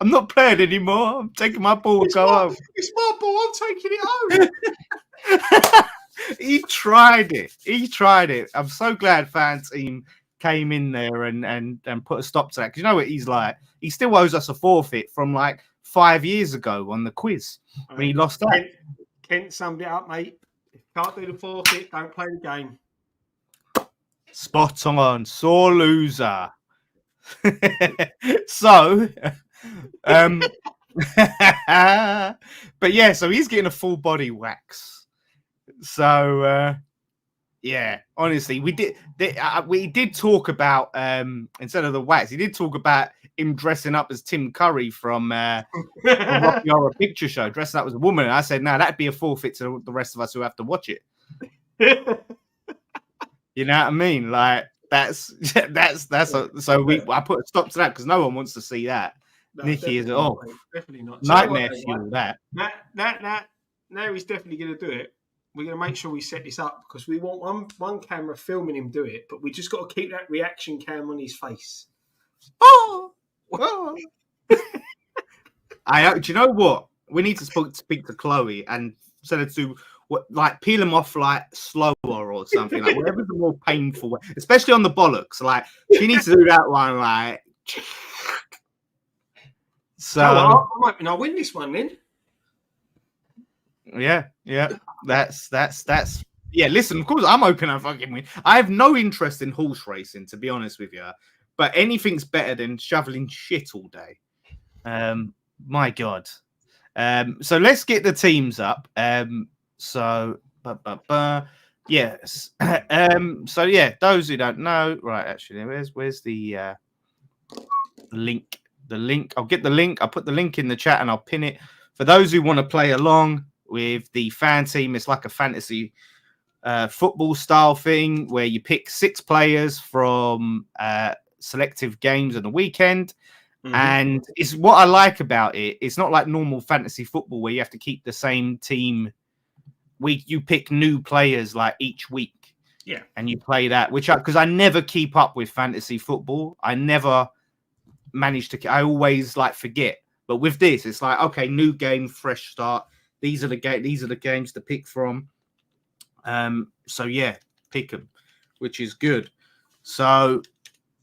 I'm not playing anymore. I'm taking my ball and go home. It's my ball. I'm taking it home. He tried it. I'm so glad Fanteam came in there and put a stop to that. Because you know what he's like? He still owes us a forfeit from like 5 years ago on the quiz when he lost that. Kent summed it up, mate. If you can't do the forfeit, don't play the game. Spot on. Sore loser. So, but yeah, so he's getting a full body wax. So, yeah, honestly, we did talk about instead of the wax, he did talk about him dressing up as Tim Curry from Rocky Horror Picture Show, dressing up as a woman. And I said, no, that'd be a forfeit to the rest of us who have to watch it. You know what I mean? Like I put a stop to that because no one wants to see that. No, Nicky is definitely not. nightmare So, fuel that. Now he's definitely going to do it. We're going to make sure we set this up because we want one camera filming him do it, but we just got to keep that reaction cam on his face. Oh. Do you know what? We need to speak to Chloe and send her to like peel him off like slower or something, like whatever's the more painful way, especially on the bollocks. Like she needs to do that one, like. So I'll win this one then. Yeah. That's yeah. Listen, of course, I'm hoping I fucking win. I have no interest in horse racing, to be honest with you, but anything's better than shoveling shit all day. My God. So let's get the teams up. So, yes. So yeah, those who don't know, right? Actually, where's the link? The link. I'll get the link. I'll put the link in the chat and I'll pin it for those who want to play along with the Fanteam. It's like a fantasy football style thing where you pick 6 players from selective games on the weekend. Mm-hmm. And it's what I like about it. It's not like normal fantasy football where you have to keep the same team. You pick new players like each week. Yeah. And you play that, because I never keep up with fantasy football. I never manage to. I always like forget. But with this, it's like, okay, new game, fresh start. These are the games to pick from. So yeah, pick them, which is good. So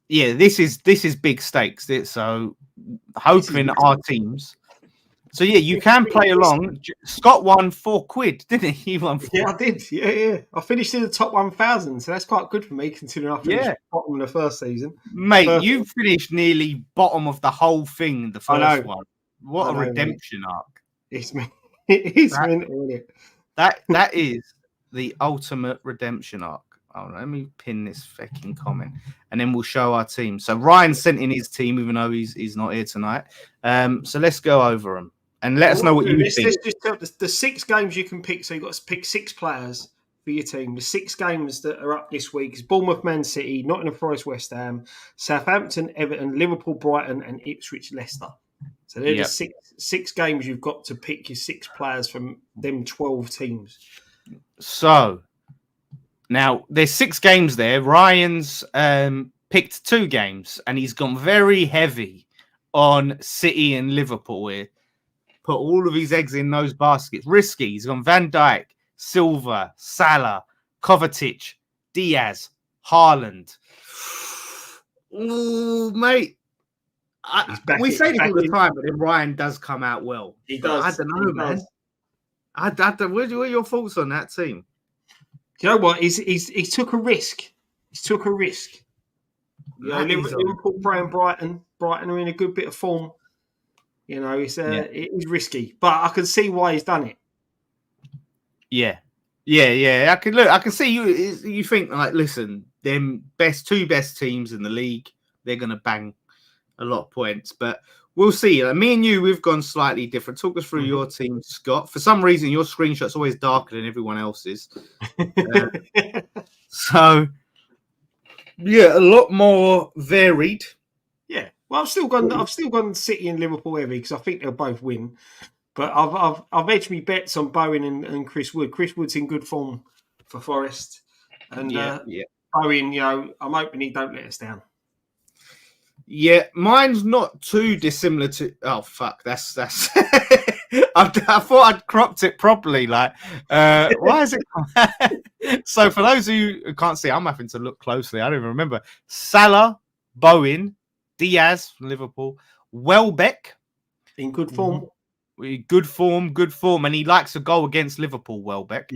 yeah, this is big stakes. So hoping our teams. So yeah, you can play along. Scott won £4, didn't he? Yeah, I did. Yeah. I finished in the top 1,000, so that's quite good for me considering I finished bottom of the first season. Mate, you finished nearly bottom of the whole thing. The first one. What a redemption arc! It's me. It is mental, isn't it? That is the ultimate redemption arc. Oh, let me pin this fucking comment, and then we'll show our team. So Ryan sent in his team, even though he's not here tonight. So let's go over them and let us know what you think. Let's just tell the 6 games you can pick. So you've got to pick 6 players for your team. The 6 games that are up this week is Bournemouth, Man City, Nottingham Forest, West Ham, Southampton, Everton, Liverpool, Brighton, and Ipswich, Leicester. So they're the 6 games you've got to pick your 6 players from them 12 teams. So Now, there's 6 games there. Ryan's picked 2 games, and he's gone very heavy on City and Liverpool here. Put all of his eggs in those baskets. Risky. He's gone Van Dijk, Silva, Salah, Kovacic, Diaz, Haaland. Ooh, mate. We say this all the time, but then Ryan does come out well. He does. I don't know, man. What are your thoughts on that team? You know what? He took a risk. He took a risk. You know, Liverpool playing Brighton. Brighton are in a good bit of form. You know, it is risky, but I can see why he's done it. Yeah. I can see you. You think like, listen, them 2 best teams in the league, they're gonna bang a lot of points, but we'll see. Like, me and you, we've gone slightly different. Talk us through your team, Scott. For some reason, your screenshot's always darker than everyone else's. So, yeah, a lot more varied. Yeah. Well, I've still gone City and Liverpool heavy because I think they'll both win. But I've edged me bets on Bowen and Chris Wood. Chris Wood's in good form for Forest, and Bowen, you know, I'm hoping he don't let us down. Yeah, mine's not too dissimilar to. Oh fuck, that's. I thought I'd cropped it properly. Like, why is it? So for those who can't see, I'm having to look closely. I don't even remember. Salah, Bowen, Diaz from Liverpool, Welbeck in good form. Good form, and he likes a goal against Liverpool. Welbeck,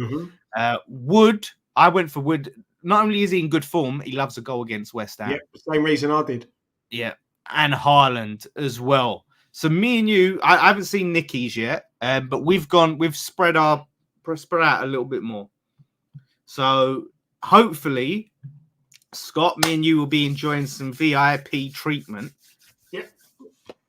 Wood. I went for Wood. Not only is he in good form, he loves a goal against West Ham. Yeah, same reason I did. Yeah, and Haaland as well. So me and you, I haven't seen Nicky's yet, but we've spread out a little bit more. So hopefully, Scott, me and you will be enjoying some VIP treatment. Yeah.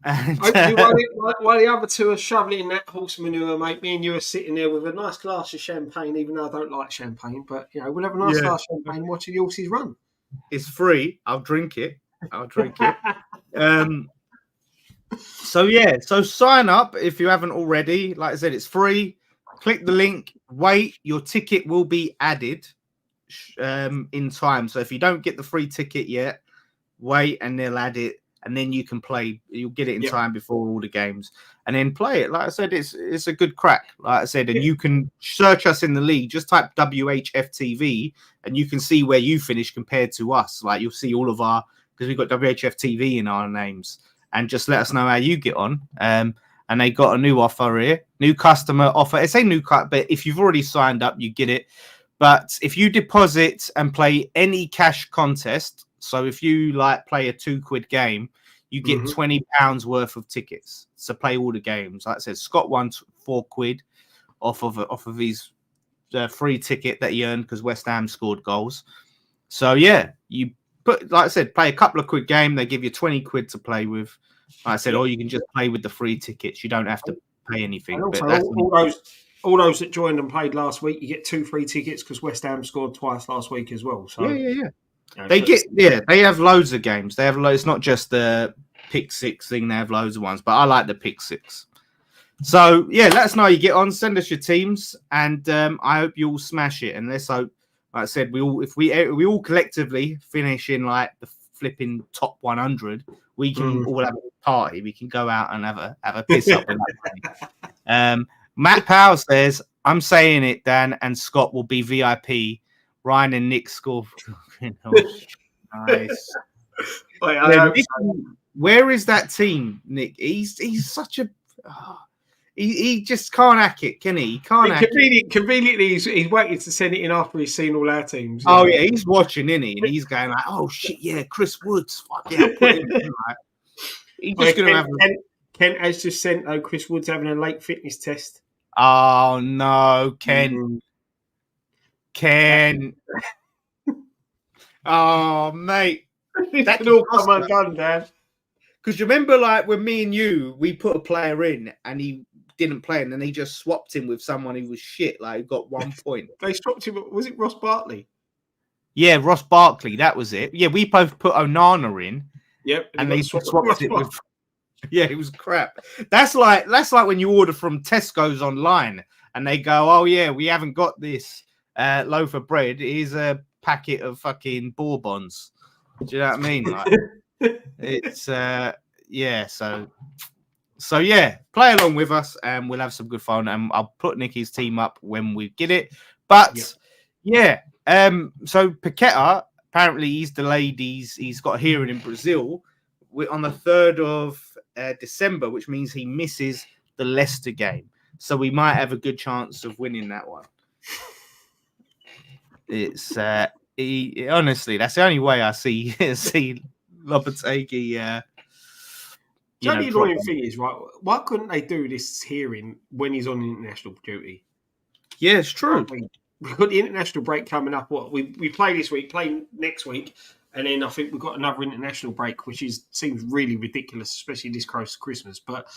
And, while the other 2 are shoveling in that horse manure, mate, me and you are sitting there with a nice glass of champagne, even though I don't like champagne, but you know, we'll have a nice glass of champagne watching the horses run. It's free. I'll drink it. So sign up if you haven't already. Like I said, it's free. Click the link. Wait, your ticket will be added in time. So if you don't get the free ticket yet, wait and they'll add it, and then you can play. You'll get it in time before all the games, and then play it. Like I said, it's a good crack. Like I said, and you can search us in the league. Just type WHFTV, and you can see where you finish compared to us. Like you'll see all of our, because we've got WHFTV in our names, and just let us know how you get on. And they got a new offer here, new customer offer. It's a new cut, but if you've already signed up, you get it. But if you deposit and play any cash contest, so if you play a £2 game, you get £20 worth of tickets to play all the games. Like I said, Scott won £4 off of his free ticket that he earned because West Ham scored goals. So yeah, you put, like I said, play a couple of quid game. They give you £20 to play with. Like I said, or you can just play with the free tickets. You don't have to pay anything. Also, but all those that joined and played last week, you get 2 free tickets because West Ham scored twice last week as well. So yeah. They have loads of games. They have loads. It's not just the pick 6 thing. They have loads of ones, but I like the pick 6. So yeah, let us know how you get on. Send us your teams, and I hope you all smash it. And let's hope, like I said, we all collectively finish in like the flipping top 100. We can all have a party. We can go out and have a piss up with that. Matt Powell says, "I'm saying it, Dan and Scott will be VIP. Ryan and Nick score." Nice. Where is that team, Nick? He's such a. He just can't hack it, can he? He can't hack it. Conveniently, he's waiting to send it in after he's seen all our teams. Oh, yeah, he's watching, isn't he? And he's going like, oh, shit, yeah, Chris Woods. Fuck yeah, put him in, right? He's just going to have Kent has just sent, Chris Woods having a late fitness test. Oh, no, Ken. Ken. Oh, mate. That can all come undone, Dad. Because you remember, like, when me and you, we put a player in and he didn't play, and then they just swapped him with someone who was shit, like, got 1 point. They swapped him, was it Ross Barkley? Yeah, Ross Barkley, that was it. Yeah, we both put Onana in. Yep. And they swapped it with... Yeah, it was crap. That's like when you order from Tesco's online and they go, oh, yeah, we haven't got this loaf of bread is a packet of fucking Bourbons. Do you know what I mean? Like, it's yeah. So yeah, play along with us, and we'll have some good fun. And I'll put Nicky's team up when we get it. But yeah, so Paqueta, apparently he's delayed. He's got a hearing in Brazil on the 3rd of December, which means he misses the Leicester game. So we might have a good chance of winning that one. It's honestly, that's the only way I see Lopetegui. The only annoying thing is, right, why couldn't they do this hearing when he's on international duty? Yeah, it's true. We've got the international break coming up. What we play this week, play next week, and then I think we've got another international break, which seems really ridiculous, especially this close to Christmas. But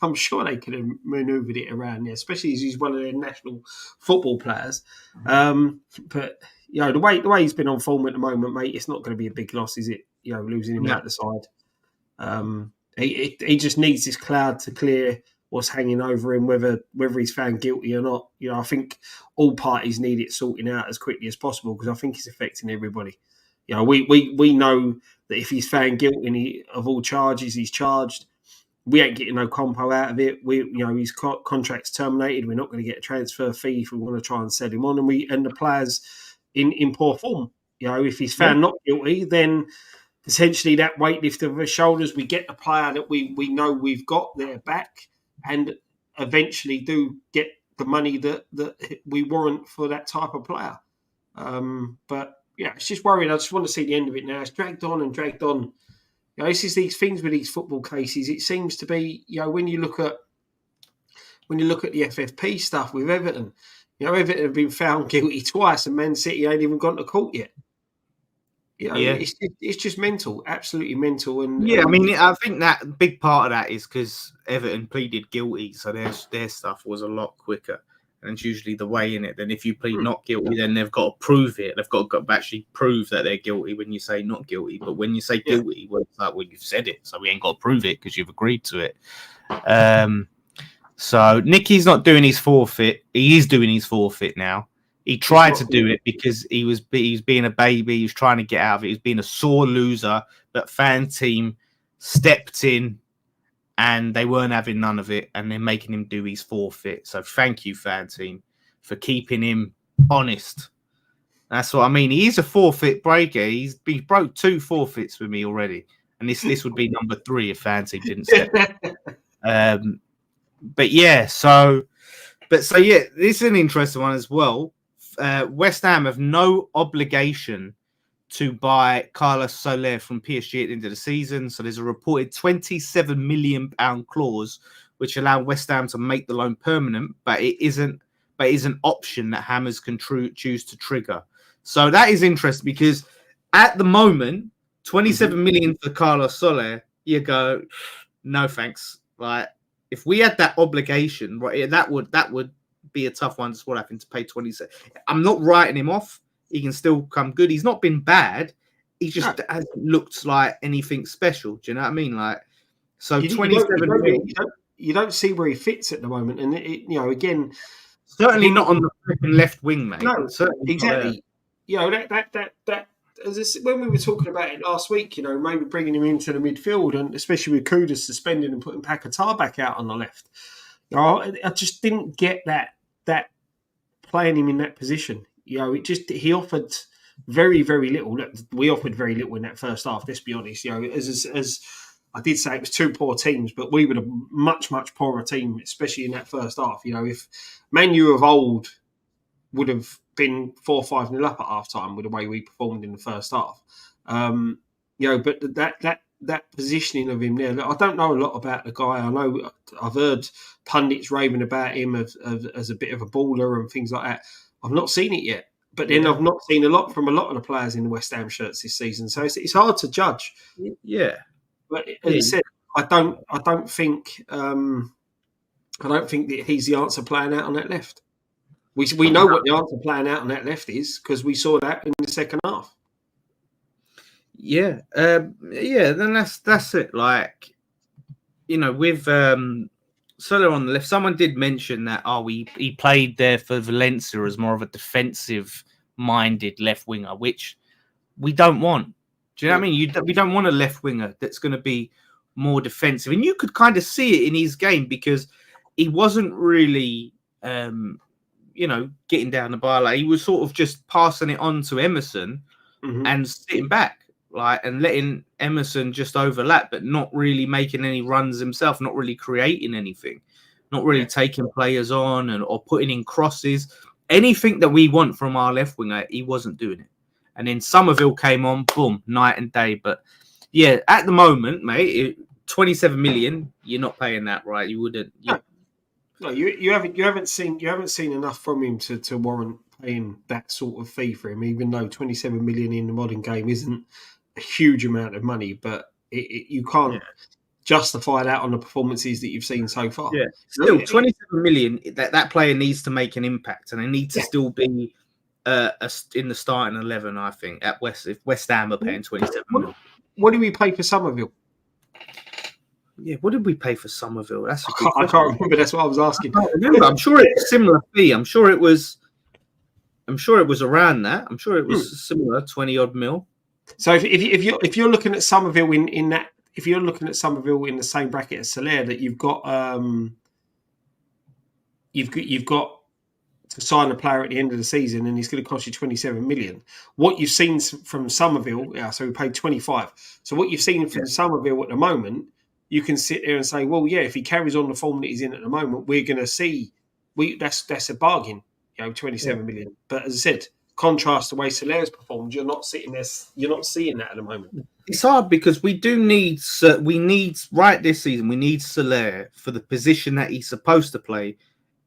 I'm sure they could have manoeuvred it around there, especially as he's one of their national football players. But the way he's been on form at the moment, mate, it's not going to be a big loss, is it? Losing him out the side. He just needs this cloud to clear what's hanging over him, whether he's found guilty or not. I think all parties need it sorting out as quickly as possible, because I think it's affecting everybody. We know that if he's found guilty of all charges, he's charged. We ain't getting no compo out of it. His contract's terminated. We're not going to get a transfer fee if we want to try and sell him on, and the player's in poor form. If he's found not guilty, then essentially that weight lifted off his shoulders. We get the player that we know we've got there back, and eventually do get the money that we warrant for that type of player. But yeah, it's just worrying. I just want to see the end of it now. It's dragged on and dragged on. This is these things with these football cases. It seems to be, when you look at the FFP stuff with Everton, Everton have been found guilty twice, and Man City ain't even gone to court yet. It's just mental, absolutely mental. And I mean, I think that big part of that is because Everton pleaded guilty, so their stuff was a lot quicker. And it's usually the way in it. Then if you plead not guilty, then they've got to prove it. They've got to actually prove that they're guilty when you say not guilty. But when you say guilty, well, it's like, you've said it, so we ain't got to prove it because you've agreed to it. So Nicky's not doing his forfeit. He is doing his forfeit now. He tried to do it because he was being a baby. He was trying to get out of it. He was being a sore loser. But Fanteam stepped in, and they weren't having none of it, and they're making him do his forfeit. So thank you, Fanteam, for keeping him honest. That's what I mean. He is a forfeit breaker. He broke 2 forfeits with me already, and this would be number 3 if Fanteam didn't step. But yeah, this is an interesting one as well. West Ham have no obligation to buy Carlos Soler from PSG at the end of the season. So there's a reported £27 million clause, which allow West Ham to make the loan permanent, but it isn't. But it is an option that Hammers can choose to trigger. So that is interesting because at the moment, 27 million for Carlos Soler, you go, no thanks. Like, if we had that obligation, right, that would be a tough one. Just what happened to pay 27. I'm not writing him off. He can still come good. He's not been bad. He just hasn't looked like anything special. Do you know what I mean? Like, so 27 million. You don't see where he fits at the moment, and again, certainly not on the left wing, mate. No, exactly. That when we were talking about it last week, maybe bringing him into the midfield, and especially with Kudus suspended and putting Paquetá back out on the left. I just didn't get that playing him in that position. He offered very, very little. Look, we offered very little in that first half. Let's be honest. As I did say, it was 2 poor teams, but we were a much, much poorer team, especially in that first half. If Man U of old would have been 4-5-0 up at half time with the way we performed in the first half. But that positioning of him there, I don't know a lot about the guy. I know I've heard pundits raving about him as a bit of a baller and things like that. I've not seen it yet, but then I've not seen a lot from a lot of the players in the West Ham shirts this season, so it's hard to judge. Yeah, but as I said, I don't think that he's the answer playing out on that left. We know what the answer playing out on that left is because we saw that in the second half. Yeah, then that's it. Like, with Soler on the left. Someone did mention that he played there for Valencia as more of a defensive-minded left winger, which we don't want. Do you know what I mean? We don't want a left winger that's going to be more defensive, and you could kind of see it in his game because he wasn't really, getting down the bar. Like he was sort of just passing it on to Emerson and sitting back. And letting Emerson just overlap, but not really making any runs himself, not really creating anything, not really taking players on or putting in crosses. Anything that we want from our left winger, he wasn't doing it. And then Somerville came on, boom, night and day. But yeah, at the moment, mate, 27 million, you're not paying that, right? You wouldn't. No, you haven't seen enough from him to warrant paying that sort of fee for him, even though 27 million in the modern game isn't a huge amount of money, but you can't justify that on the performances that you've seen so far. Yeah, still 27 million. That player needs to make an impact, and they need to still be in the starting 11. I think at if West Ham are paying 27 million. What do we pay for Somerville? Yeah, what did we pay for Somerville? That's I can't remember. That's what I was asking. I can't remember. I'm sure it's a similar fee. I'm sure it was around that. I'm sure it was similar, 20 odd mil. So if you're looking at Somerville in that, if you're looking at Somerville in the same bracket as Soler, that you've got to sign a player at the end of the season, and he's going to cost you 27 million. What you've seen from Somerville, so we paid 25. So what you've seen from Somerville at the moment, you can sit there and say, well, yeah, if he carries on the form that he's in at the moment, we're going to see that's a bargain, 27 million. But as I said, contrast the way Soler's performed, you're not seeing that at the moment. It's hard because we need right this season. We need Soler for the position that he's supposed to play,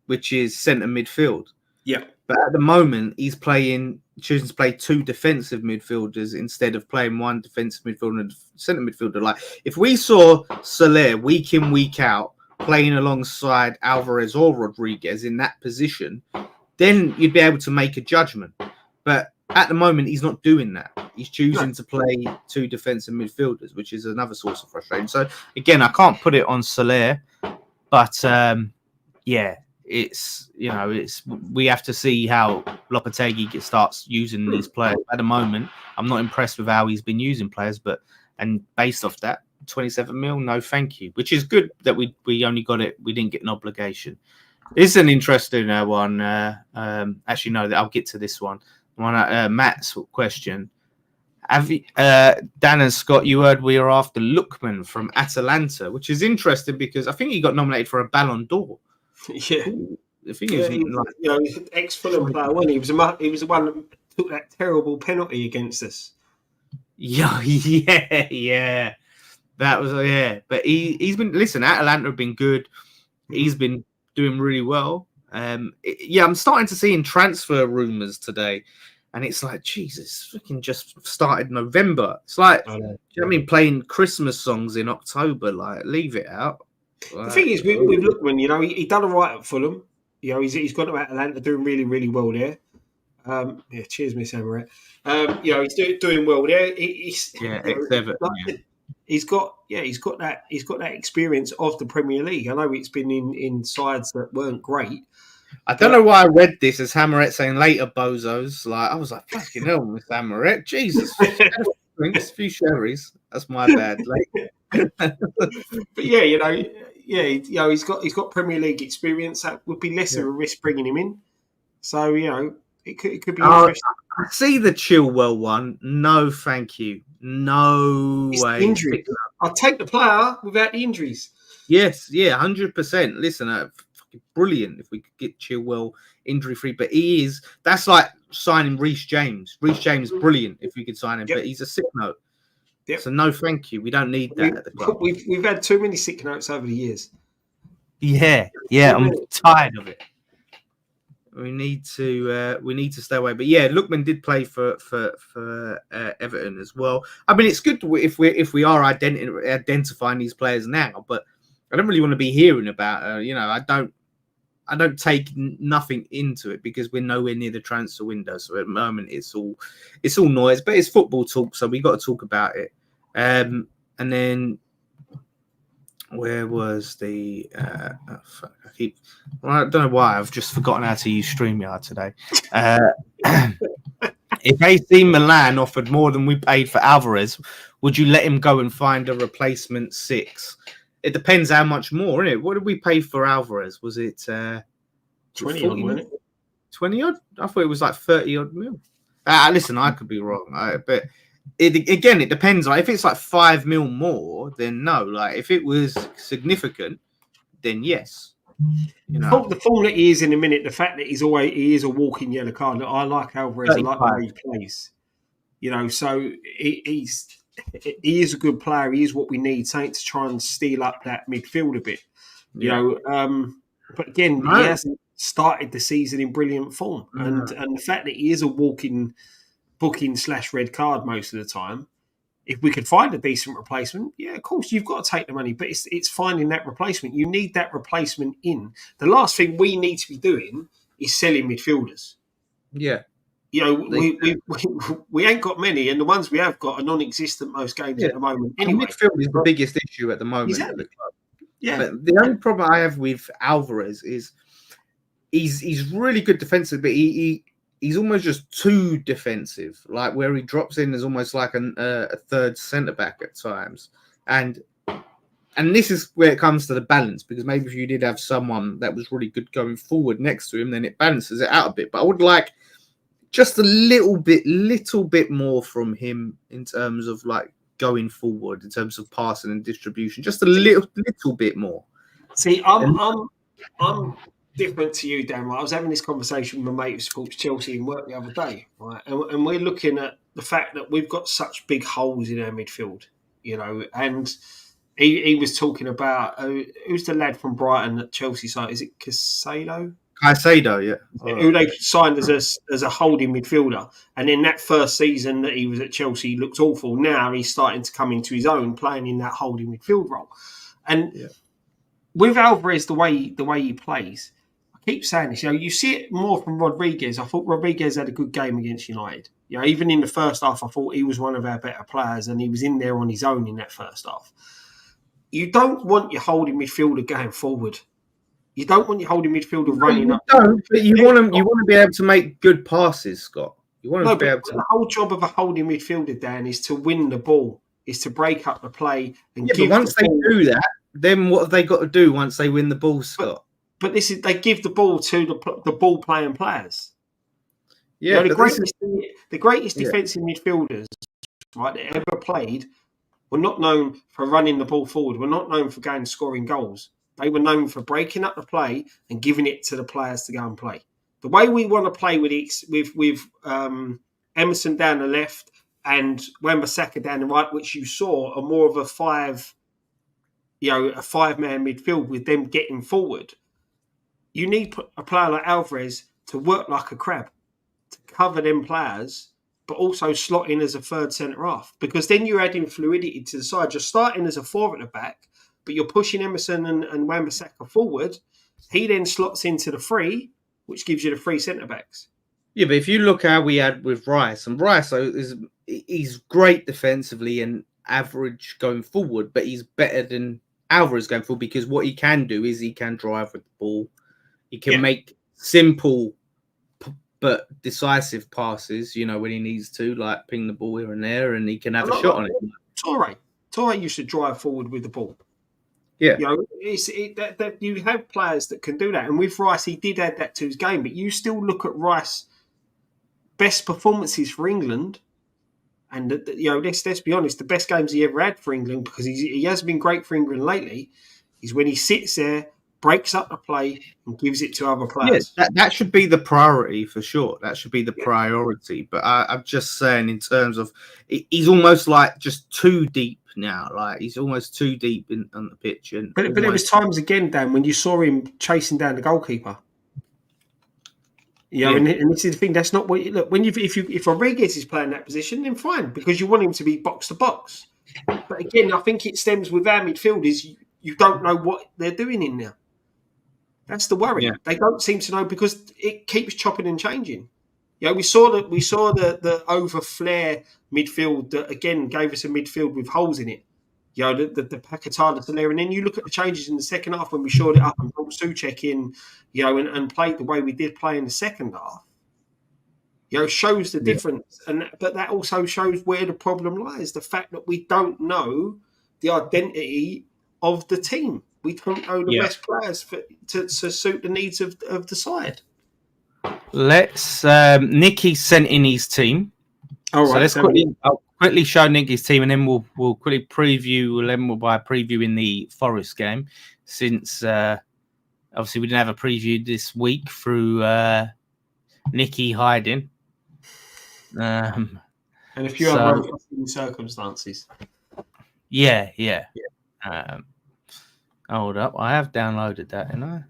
which is centre midfield. Yeah, but at the moment he's choosing to play two defensive midfielders instead of playing one defensive midfielder and centre midfielder. Like if we saw Soler week in week out playing alongside Alvarez or Rodriguez in that position, then you'd be able to make a judgment. But at the moment, he's not doing that. He's choosing to play two defensive midfielders, which is another source of frustration. So, again, I can't put it on Soler. But, we have to see how Lopetegui starts using these players. At the moment, I'm not impressed with how he's been using players. And based off that, 27 mil, no thank you. Which is good that we only got it. We didn't get an obligation. This is an interesting one. Actually, no, I'll get to this one. Matt's question. Have you, Dan and Scott, you heard we are after Lookman from Atalanta, which is interesting because I think he got nominated for a Ballon d'Or. Yeah. I think he was he's an ex-Fulham player, wasn't he? He was the one that took that terrible penalty against us. Yeah. That was, But he's been, Atalanta have been good. He's been doing really well. I'm starting to see in transfer rumours today, and it's like, Jesus, freaking just started November. It's like, do you know what I mean? Playing Christmas songs in October, like, leave it out. The thing is, with Lookman, he done all right at Fulham. He's gone to Atlanta doing really, really well there. Cheers, Miss Amaret. He's doing well there. He's got that experience of the Premier League. I know it's been in sides that weren't great. I don't know why I read this as Hammerette saying later bozos. Like I was like, fucking hell, Miss Hammerette. Jesus. Drinks, a few sherries. That's my bad. But he's got Premier League experience. That would be less of a risk bringing him in. So, it could be interesting. I see the Chilwell one. No, thank you. No way. Injury. I'll take the player without the injuries. Yes, 100%. Listen, brilliant if we could get Chilwell injury-free. But that's like signing Reece James. Reece James is brilliant if we could sign him, but he's a sick note. Yep. So no, thank you. We don't need that at the club. We've had too many sick notes over the years. Yeah, I'm tired of it. We need to stay away. But yeah, Lookman did play for Everton as well. I mean, it's good if we are identifying these players now, but I don't really want to be hearing about. I don't take nothing into it because we're nowhere near the transfer window. So at the moment, it's all noise, but it's football talk, so we got to talk about it. And then Where was the? I don't know why I've just forgotten how to use StreamYard today. If AC Milan offered more than we paid for Alvarez, would you let him go and find a replacement 6? It depends how much more, innit? What did we pay for Alvarez? Was it 20 odd, wasn't it? 20 odd? I thought it was like 30 odd mil. Listen, I could be wrong, but it depends. Like if it's like 5 mil more, then no. Like if it was significant, then yes. You know, The form that he is in a minute, the fact that he is a walking yellow card. Look, I like Alvarez. I like the way he plays. You know, so he is a good player. He is what we need, something to try and steal up that midfield a bit. You know, but again, he hasn't started the season in brilliant form, and the fact that he is a walking booking / red card most of the time. If we could find a decent replacement, yeah, of course, you've got to take the money. But it's finding that replacement. You need that replacement in. The last thing we need to be doing is selling midfielders. Yeah. You know, we ain't got many, and the ones we have got are non-existent most games at the moment. Anyway, midfield is the biggest issue at the moment. Exactly. Yeah. But the only problem I have with Alvarez is he's really good defensive, but he's almost just too defensive. Like where he drops in is almost like a third centre back at times, and this is where it comes to the balance, because maybe if you did have someone that was really good going forward next to him, then it balances it out a bit. But I would like just a little bit more from him in terms of like going forward, in terms of passing and distribution, just a little bit more. See, I'm different to you, Dan. Right? I was having this conversation with my mate who supports Chelsea in work the other day, right? And we're looking at the fact that we've got such big holes in our midfield, you know. And he was talking about who's the lad from Brighton at Chelsea side? Is it Caicedo? Caicedo, yeah. Who they signed as a holding midfielder. And in that first season that he was at Chelsea, he looked awful. Now he's starting to come into his own, playing in that holding midfield role. And with Alvarez, the way he plays, I keep saying this, you know, you see it more from Rodriguez. I thought Rodriguez had a good game against United. You know, even in the first half, I thought he was one of our better players, and he was in there on his own in that first half. You don't want your holding midfielder going forward. You don't want your holding midfielder running up. Don't, but you want to be able to make good passes, Scott. You want to be able to. The whole job of a holding midfielder, Dan, is to win the ball, is to break up the play and give. But once they do that, then what have they got to do once they win the ball, Scott? But they give the ball to the ball playing players. Yeah, you know, the greatest defensive midfielders, right, that ever played were not known for running the ball forward. Were not known for going and scoring goals. They were known for breaking up the play and giving it to the players to go and play. The way we want to play with Emerson down the left and Wan-Bissaka down the right, which you saw are more of a five-man midfield with them getting forward. You need a player like Alvarez to work like a crab, to cover them players, but also slot in as a third centre half, because then you're adding fluidity to the side. You're starting as a 4 at the back, but you're pushing Emerson and Wan-Bissaka forward. He then slots into the 3, which gives you the 3 centre-backs. Yeah, but if you look how we had with Rice, and Rice he's great defensively and average going forward, but he's better than Alvarez going forward, because what he can do is he can drive with the ball. He can make simple but decisive passes, you know, when he needs to, like ping the ball here and there, and he can have a shot on it. Torre used to drive forward with the ball. Yeah, you know, that you have players that can do that, and with Rice, he did add that to his game. But you still look at Rice best performances for England, and you know, let's be honest, the best games he ever had for England, because he has been great for England lately, is when he sits there, breaks up the play, and gives it to other players. Yeah, that should be the priority for sure. That should be the priority. But I'm just saying, in terms of, he's almost like just too deep now. Like he's almost too deep on the pitch. But there was times again, Dan, when you saw him chasing down the goalkeeper. You know, and this is the thing. That's not what you look. When if Rodriguez is playing that position, then fine, because you want him to be box to box. But again, I think it stems with our midfielders. You don't know what they're doing in there. That's the worry. Yeah. They don't seem to know, because it keeps chopping and changing. You know, we saw the over flare midfield that again gave us a midfield with holes in it. the Paquetá there, and then you look at the changes in the second half when we shored it up and brought Souček in, and played the way we did play in the second half. Shows the difference, but that also shows where the problem lies: the fact that we don't know the identity of the team. We don't know the best players to suit the needs of the side. Let's Nicky sent in his team. All right, so I'll quickly show Nicky's team, and then we'll quickly preview. We'll end by previewing the Forest game, since obviously we didn't have a preview this week through Nicky hiding. And a few other circumstances. Yeah. Hold up, I have downloaded that, and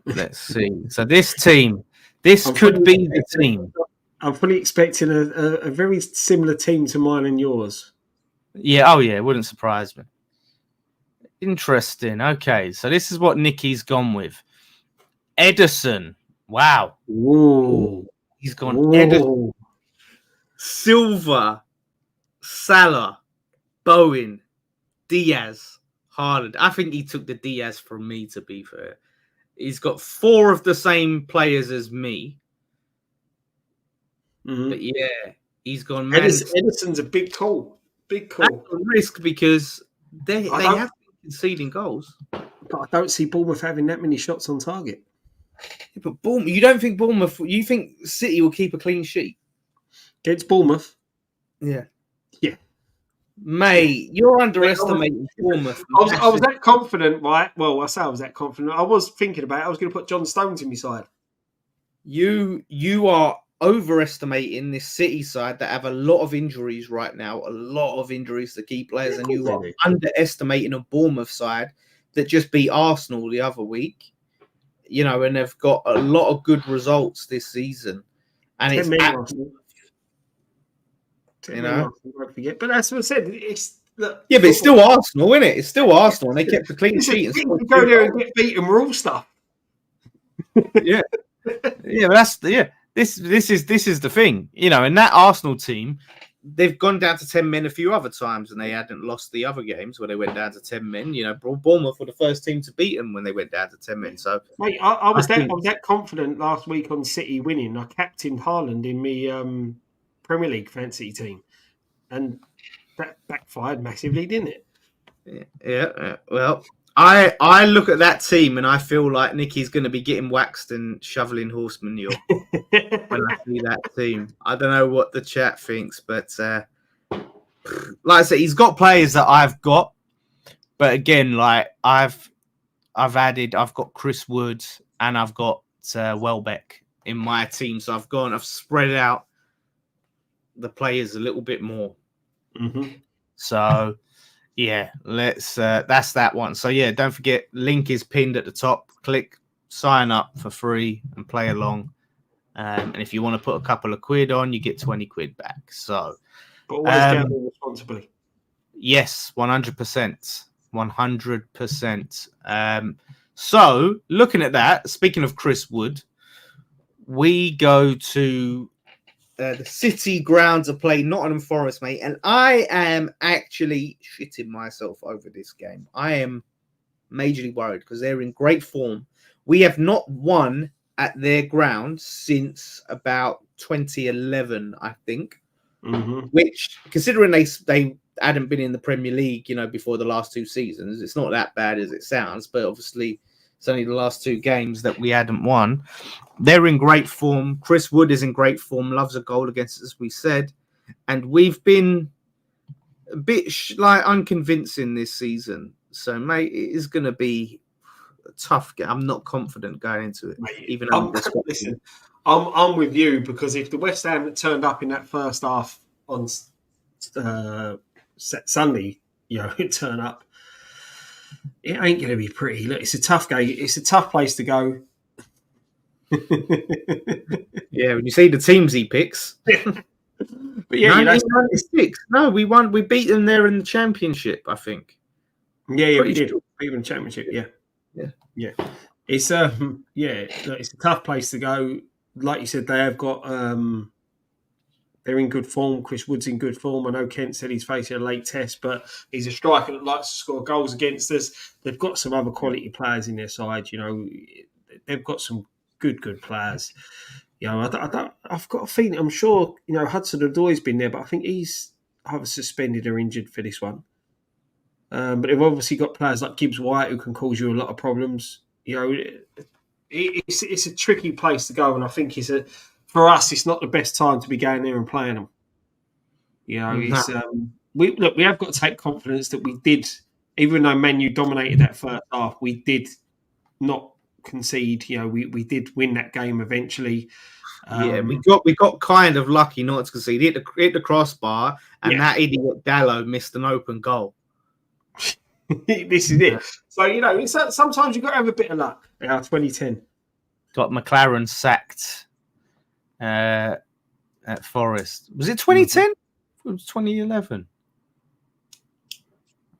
let's see. So this could be the team. I'm fully expecting a very similar team to mine and yours. Yeah. Oh yeah, it wouldn't surprise me. Interesting. Okay, so this is what Nicky's gone with. Ederson. Wow. Whoa. He's gone Ederson. Silva, Salah, Bowen, Diaz, Haaland. I think he took the Diaz from me, to be fair. He's got 4 of the same players as me. Mm-hmm. But yeah, he's gone. Ederson's a big call. Big call. That's a risk because they have been conceding goals. But I don't see Bournemouth having that many shots on target. Yeah, but Bournemouth, you don't think Bournemouth? You think City will keep a clean sheet against Bournemouth? Yeah. Mate, you're underestimating Bournemouth. I was that confident, right? Well, I say I was that confident. I was thinking about it. I was going to put John Stones in my side. You are overestimating this City side that have a lot of injuries right now, a lot of injuries to key players, and you are underestimating a Bournemouth side that just beat Arsenal the other week, and they've got a lot of good results this season. And it's won't forget. But that's what I said. But it's still Arsenal, isn't it? It's still Arsenal, and they kept the clean sheet. You go there and get beaten, we're all stuff. Yeah, but This is the thing, and that Arsenal team, they've gone down to 10 men a few other times, and they hadn't lost the other games where they went down to 10 men. Bournemouth were the first team to beat them when they went down to 10 men. So, mate, I was that confident last week on City winning. I captained Haaland in my Premier League fantasy team, and that backfired massively, didn't it? Yeah. Well, I look at that team and I feel like Nicky's going to be getting waxed and shoveling horse manure when I see that team. I don't know what the chat thinks, but like I said, he's got players that I've got, but again, like I've got Chris Wood and I've got Welbeck in my team, so I've spread out the players a little bit more. Mm-hmm. So. Yeah, let's. That's that one. So yeah, don't forget, link is pinned at the top. Click sign up for free and play along. And if you want to put a couple of quid on, you get 20 quid back. So, but always gamble responsibly. Yes, 100%, 100%. So looking at that, speaking of Chris Wood, we go to. The City ground to play Nottingham Forest, mate. And I am actually shitting myself over this game. I am majorly worried because they're in great form. We have not won at their ground since about 2011, I think. Mm-hmm. Which, considering they hadn't been in the Premier League, before the last 2 seasons, it's not that bad as it sounds. But obviously, it's only the last 2 games that we hadn't won. They're in great form. Chris Wood is in great form. Loves a goal against us, as we said. And we've been a bit unconvincing this season. So, mate, it is going to be a tough game. I'm not confident going into it. Mate, even though I'm with you, because if the West Ham that turned up in that first half on Sunday, turn up, it ain't going to be pretty. Look, it's a tough game. It's a tough place to go. Yeah, when you see the teams he picks. But yeah, 1996. No, we won. We beat them there in the championship, I think. Yeah, we did. Beat them in the championship. Yeah. It's it's a tough place to go. Like you said, they have got They're in good form. Chris Wood's in good form. I know Kent said he's facing a late test, but he's a striker that likes to score goals against us. They've got some other quality players in their side. They've got some good players. I've got a feeling. I'm sure Hudson-Odoi's been there, but I think he's either suspended or injured for this one. But they've obviously got players like Gibbs White who can cause you a lot of problems. It's a tricky place to go, and I think for us, it's not the best time to be going there and playing them. We have got to take confidence that we did, even though Man U dominated that first half, we did not concede. We did win that game eventually. We got kind of lucky not to concede. Hit the crossbar, and that idiot Dallo missed an open goal. This is it. So sometimes you've got to have a bit of luck. 2010 got McLaren sacked at Forest. Was it 2010? It was 2011.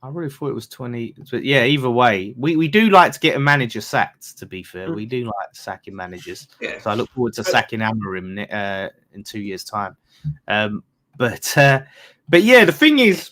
I really thought it was 20. But yeah, either way, we do like to get a manager sacked. To be fair, we do like sacking managers. Yeah. So I look forward to sacking Amorim in 2 years' time. But yeah, the thing is,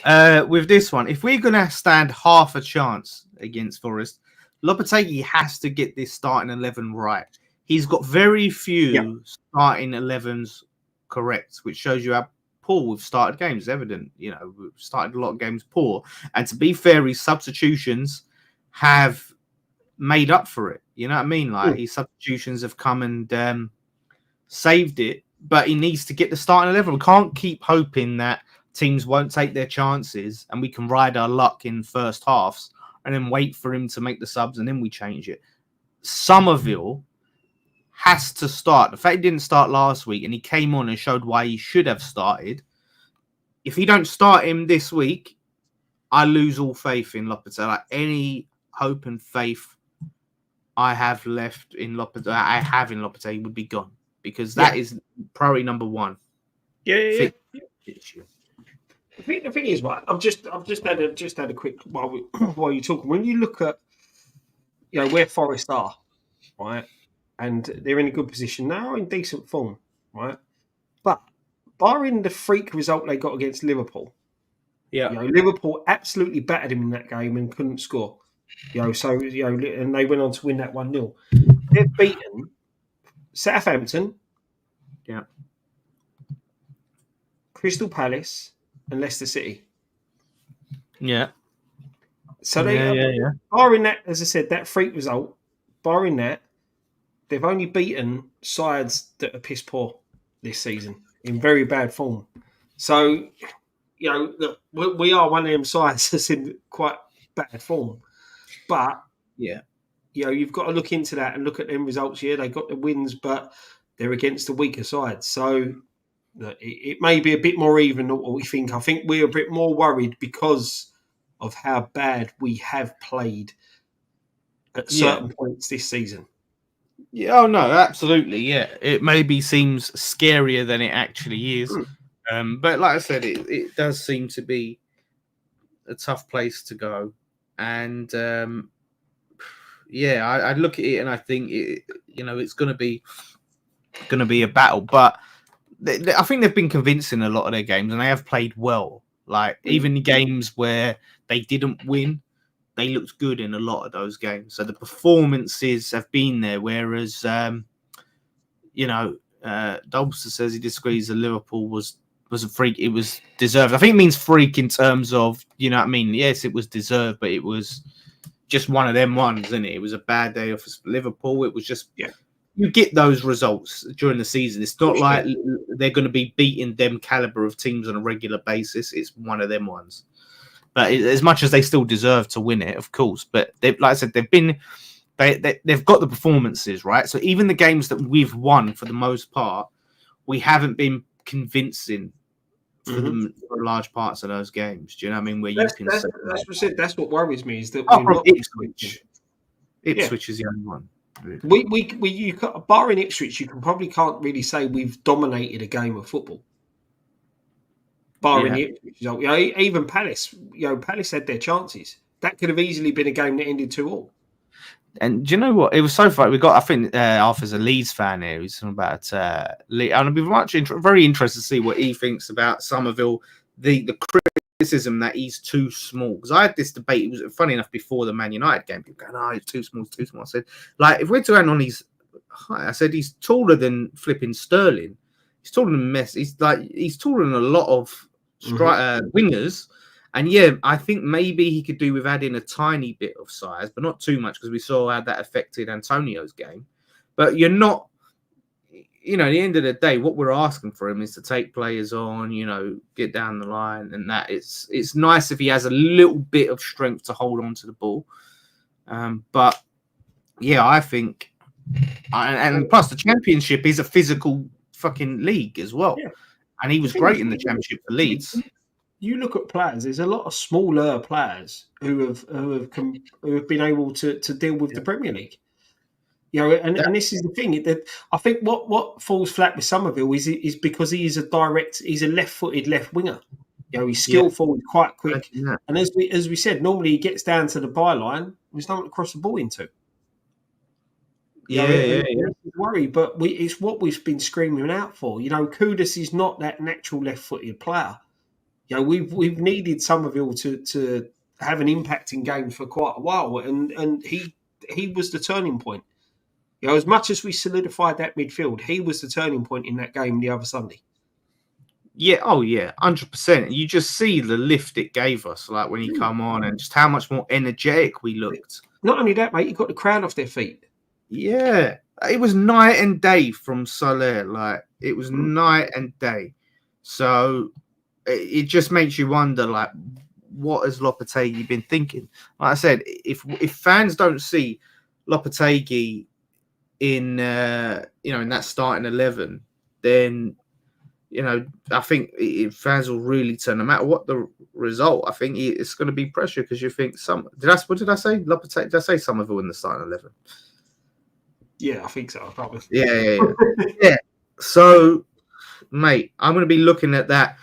with this one, if we're gonna stand half a chance against Forest, Lopetegui has to get this starting 11 right. He's got very few starting 11s correct, which shows you how poor we've started games. Evident, we've started a lot of games poor. And to be fair, his substitutions have made up for it. You know what I mean? Like his substitutions have come and saved it, but he needs to get the starting 11. We can't keep hoping that teams won't take their chances and we can ride our luck in first halves and then wait for him to make the subs and then we change it. Somerville has to start. The fact he didn't start last week and he came on and showed why he should have started. If he don't start him this week, I lose all faith in Lopetegui. Like any hope and faith I have left in Lopetegui would be gone because that is priority number one. Yeah. The thing is, right? I've just had a quick while you're talking. When you look at where Forest are, right, and they're in a good position now, in decent form, right. But barring the freak result they got against Liverpool, Liverpool absolutely battered him in that game and couldn't score. And they went on to win that 1-0. They've beaten Southampton, Crystal Palace, and Leicester City. Yeah. So barring that, as I said, that freak result, barring that, they've only beaten sides that are piss poor this season in very bad form. So, we are one of them sides that's in quite bad form. But you've got to look into that and look at them results. Yeah, they got the wins, but they're against the weaker side. So it may be a bit more even than what we think. I think we're a bit more worried because of how bad we have played at certain points this season. Yeah, oh no, absolutely. Yeah, it maybe seems scarier than it actually is. But like I said, it does seem to be a tough place to go. And I look at it and I think it's going to be a battle. But I think they've been convincing a lot of their games, and they have played well. Like even the games where they didn't win, they looked good in a lot of those games. So the performances have been there. Whereas, Dobson says he disagrees. That Liverpool was a freak. It was deserved. I think it means freak in terms of, you know what I mean? Yes, it was deserved, but it was just one of them ones, isn't it? It was a bad day for Liverpool. It was just you get those results during the season. It's not like they're going to be beating them caliber of teams on a regular basis. It's one of them ones. But as much as they still deserve to win it, of course. But like I said, they've got the performances, right? So even the games that we've won, for the most part, we haven't been convincing for large parts of those games. Do you know what I mean? Where that's what worries me is that Ipswich is the only one. Barring Ipswich, you can't really say we've dominated a game of football. Barring the Ipswich result, even Palace, Palace had their chances. That could have easily been a game that ended 2-2. And do you know what? It was so funny. We got, I think, Arthur's a Leeds fan here. He's talking about and I'd be very interested to see what he thinks about Somerville, the criticism that he's too small. Because I had this debate. It was funny enough before the Man United game. People going, "Oh, he's too small, too small." I said, like, if we're going on his height, I said he's taller than flipping Sterling. He's taller than Messi. He's taller than a lot of wingers. And yeah, I think maybe he could do with adding a tiny bit of size, but not too much, because we saw how that affected Antonio's game. But you're not, at the end of the day, what we're asking for him is to take players on, get down the line, and that it's nice if he has a little bit of strength to hold on to the ball. But yeah, I think, and plus the Championship is a physical fucking league as well. Yeah. And he was great in the Championship for Leeds. You look at players. There's a lot of smaller players who have been able to deal with the Premier League. And this is the thing. That I think what falls flat with Somerville is because he's a left-footed left winger. He's skillful, he's quite quick, and as we said, normally he gets down to the byline. There's no one to cross the ball into. Worry, but it's what we've been screaming out for. Kudus is not that natural left-footed player. We've needed Somerville to have an impact in games for quite a while, and he was the turning point. As much as we solidified that midfield, he was the turning point in that game the other Sunday. Yeah, 100%. You just see the lift it gave us, like when he come on, and just how much more energetic we looked. Not only that, mate, you got the crowd off their feet. Yeah, it was night and day from Soler. Like, it was night and day. So it just makes you wonder, like, what has Lopetegui been thinking? Like I said, if fans don't see Lopetegui in in that starting 11, then I think fans will really turn. No matter what the result, I think it's going to be pressure, because you think what did I say? Lopetegui? Did I say Somerville in the starting 11? Yeah, I think so. Probably. Yeah. Yeah. So, mate, I'm going to be looking at that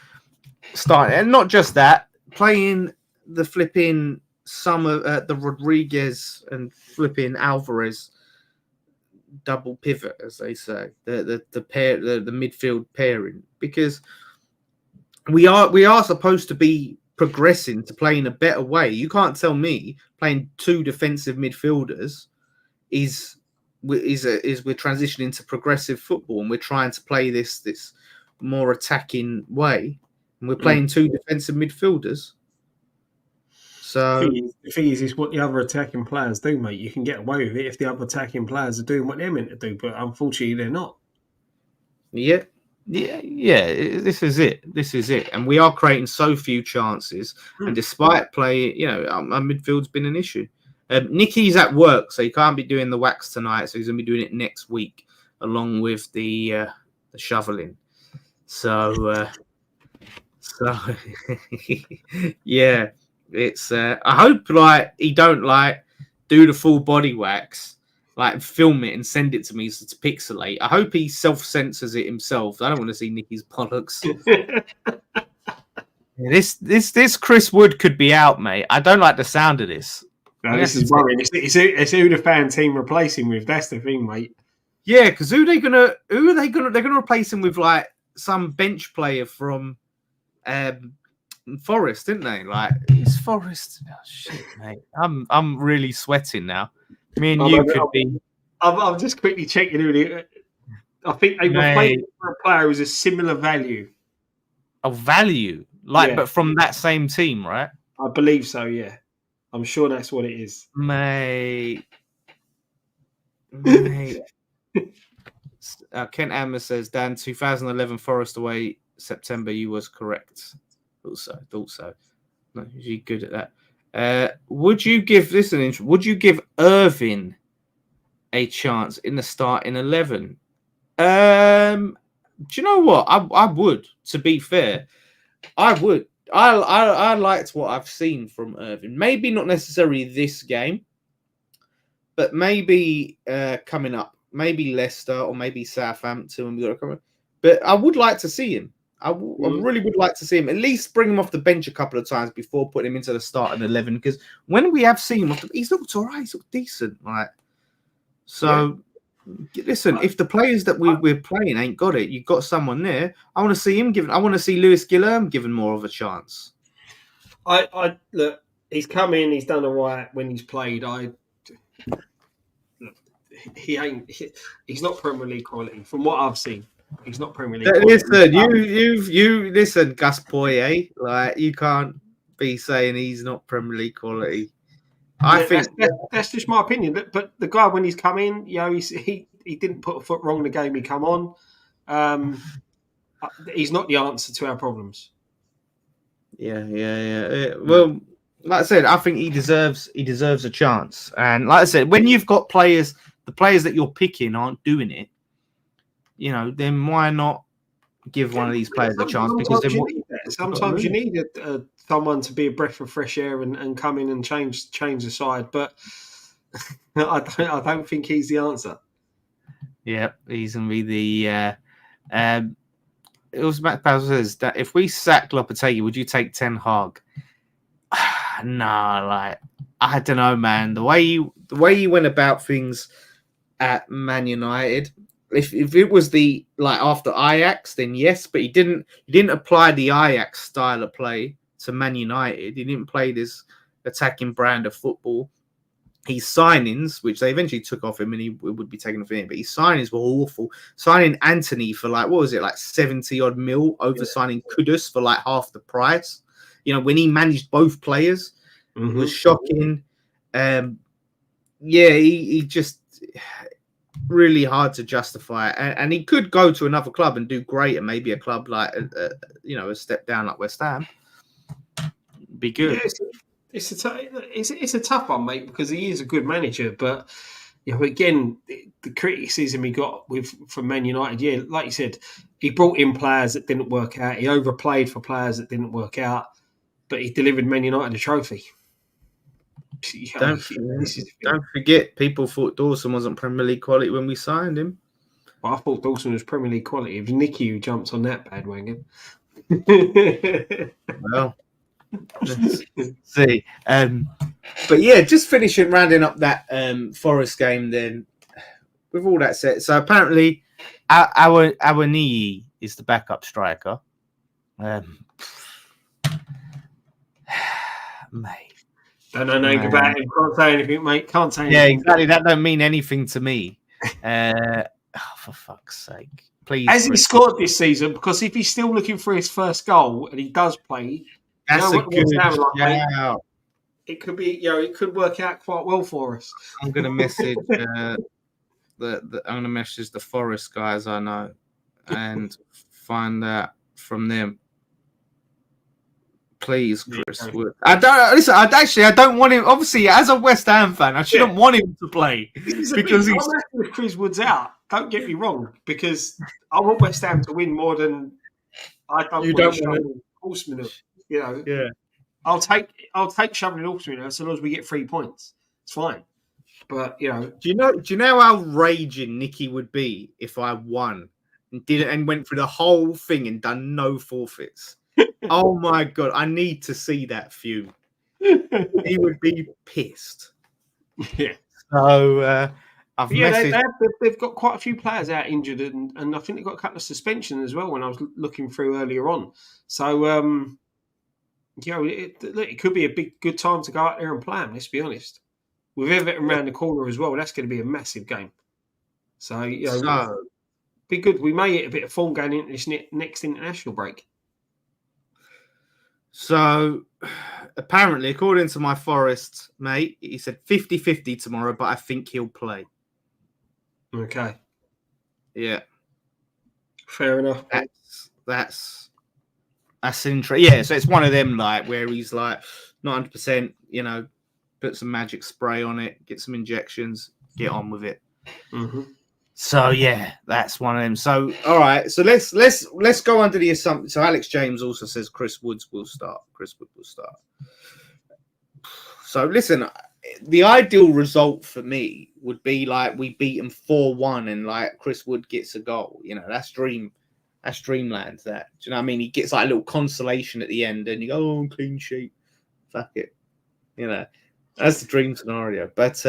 starting, and not just that, playing the flipping the Rodriguez and flipping Alvarez double pivot, as they say, the pair, the midfield pairing, because we are supposed to be progressing to playing a better way. You can't tell me playing two defensive midfielders is we're transitioning to progressive football, and we're trying to play this more attacking way, and we're playing two defensive midfielders. So the thing is what the other attacking players do, mate. You can get away with it if the other attacking players are doing what they're meant to do, but unfortunately they're not. Yeah. This is it, and we are creating so few chances. And despite play, our midfield's been an issue. Nicky's at work, so he can't be doing the wax tonight. So he's going to be doing it next week, along with the shoveling. So yeah. It's I hope he don't do the full body wax, film it and send it to me to pixelate. I hope he self-censors it himself. I don't want to see Nicky's bollocks. This Chris Wood could be out, mate. I don't like the sound of this. No, this is worrying. It's who the Fanteam replace him with. That's the thing, mate. Yeah, because they're gonna replace him with some bench player from Forest, didn't they? It's Forest. Oh, shit, mate. I'm really sweating now. Me and you could be. I'm just quickly checking who I think they replaced him for a player who's a similar value. A value, but from that same team, right? I believe so. Yeah, I'm sure that's what it is, mate. Kent Ammer says, Dan, 2011 Forest away September. You was correct. Thought so. No, you're good at that. Would you give Irvin a chance in the starting 11? Do you know what? I would. To be fair, I would. I liked what I've seen from Irvin. Maybe not necessarily this game, but maybe coming up, maybe Leicester or maybe Southampton when we got to come. But I would like to see him. I really would like to see him at least bring him off the bench a couple of times before putting him into the starting 11. Because when we have seen him, he's looked all right. He's looked decent. So, listen, if the players that we're playing ain't got it, you've got someone there. I want to see him given. I want to see Lewis Guilherme given more of a chance. I look. He's come in. He's done all right when he's played. He's not Premier League quality from what I've seen. He's not Premier League quality. Listen, you listen, Gus Poyet. Like you can't be saying he's not Premier League quality. I think that's just my opinion. But the guy when he's come in, he didn't put a foot wrong in the game he come on. He's not the answer to our problems. Yeah. Well, like I said, I think he deserves a chance. And like I said, when you've got players, the players that you're picking aren't doing it, then why not give one of these players a chance? Because sometimes you need someone to be a breath of fresh air and come in and change the side. But I don't think he's the answer. Yeah, he's gonna be the. It was Matt Powell says that if we sack Lopetegui, would you take Ten Hag? Nah, like I don't know, man. The way you went about things at Man United. If it was the after Ajax, then yes, but he didn't apply the Ajax style of play to Man United. He didn't play this attacking brand of football. His signings, which they eventually took off him, and he would be taken off him, but his signings were awful. Signing Anthony for 70 odd mil, over signing Kudus for half the price. When he managed both players, it was shocking. He just really hard to justify, and he could go to another club and do great, and maybe a club like a step down like West Ham. Be good. Yeah, it's a tough one, mate, because he is a good manager, but again, the criticism he got from Man United, like you said, he brought in players that didn't work out. He overplayed for players that didn't work out, but he delivered Man United a trophy. Don't forget, people thought Dawson wasn't Premier League quality when we signed him. Well, I thought Dawson was Premier League quality. It was Nicky who jumped on that bandwagon. Well, let's see. But yeah, just rounding up that Forest game then. With all that said, so apparently our Nii is the backup striker. Mate. Don't know anything about him. Can't say anything, mate. Can't say anything. Yeah, exactly. That don't mean anything to me. For fuck's sake. Please. Has he scored this season? Because if he's still looking for his first goal and he does play, that's a good shout. It could be, it could work out quite well for us. I'm gonna message I'm gonna message the Forest guys I know and find out from them. Please, Chris Wood. I don't want him. Obviously, as a West Ham fan, I shouldn't want him to play because I'm happy if Chris Wood's out. Don't get me wrong, because I want West Ham to win more than I don't. You want Shoveling Horseman. Yeah. I'll take Shoveling Horseman as long as we get 3 points. It's fine. But do you know how raging Nicky would be if I won and went through the whole thing and done no forfeits? Oh my God, I need to see that fume. He would be pissed. Yeah. So they've got quite a few players out injured, and I think they've got a couple of suspensions as well when I was looking through earlier on. So it could be a good time to go out there and play them, let's be honest. With Everton around the corner as well, that's going to be a massive game. So be good. We may hit a bit of form going into this next international break. So, apparently, according to my Forest mate, he said 50-50 tomorrow, but I think he'll play. Okay. Yeah. Fair enough. That's interesting. Yeah, so it's one of them, where he's not 100%, put some magic spray on it, get some injections, get on with it. Mm-hmm. So yeah, that's one of them. So all right, so let's go under the assumption. So Alex James also says Chris Wood will start. So listen, the ideal result for me would be we beat him 4-1 and Chris Wood gets a goal. That's dreamland. That, do you know what I mean? He gets a little consolation at the end, and you go, clean sheet, fuck it. That's the dream scenario. But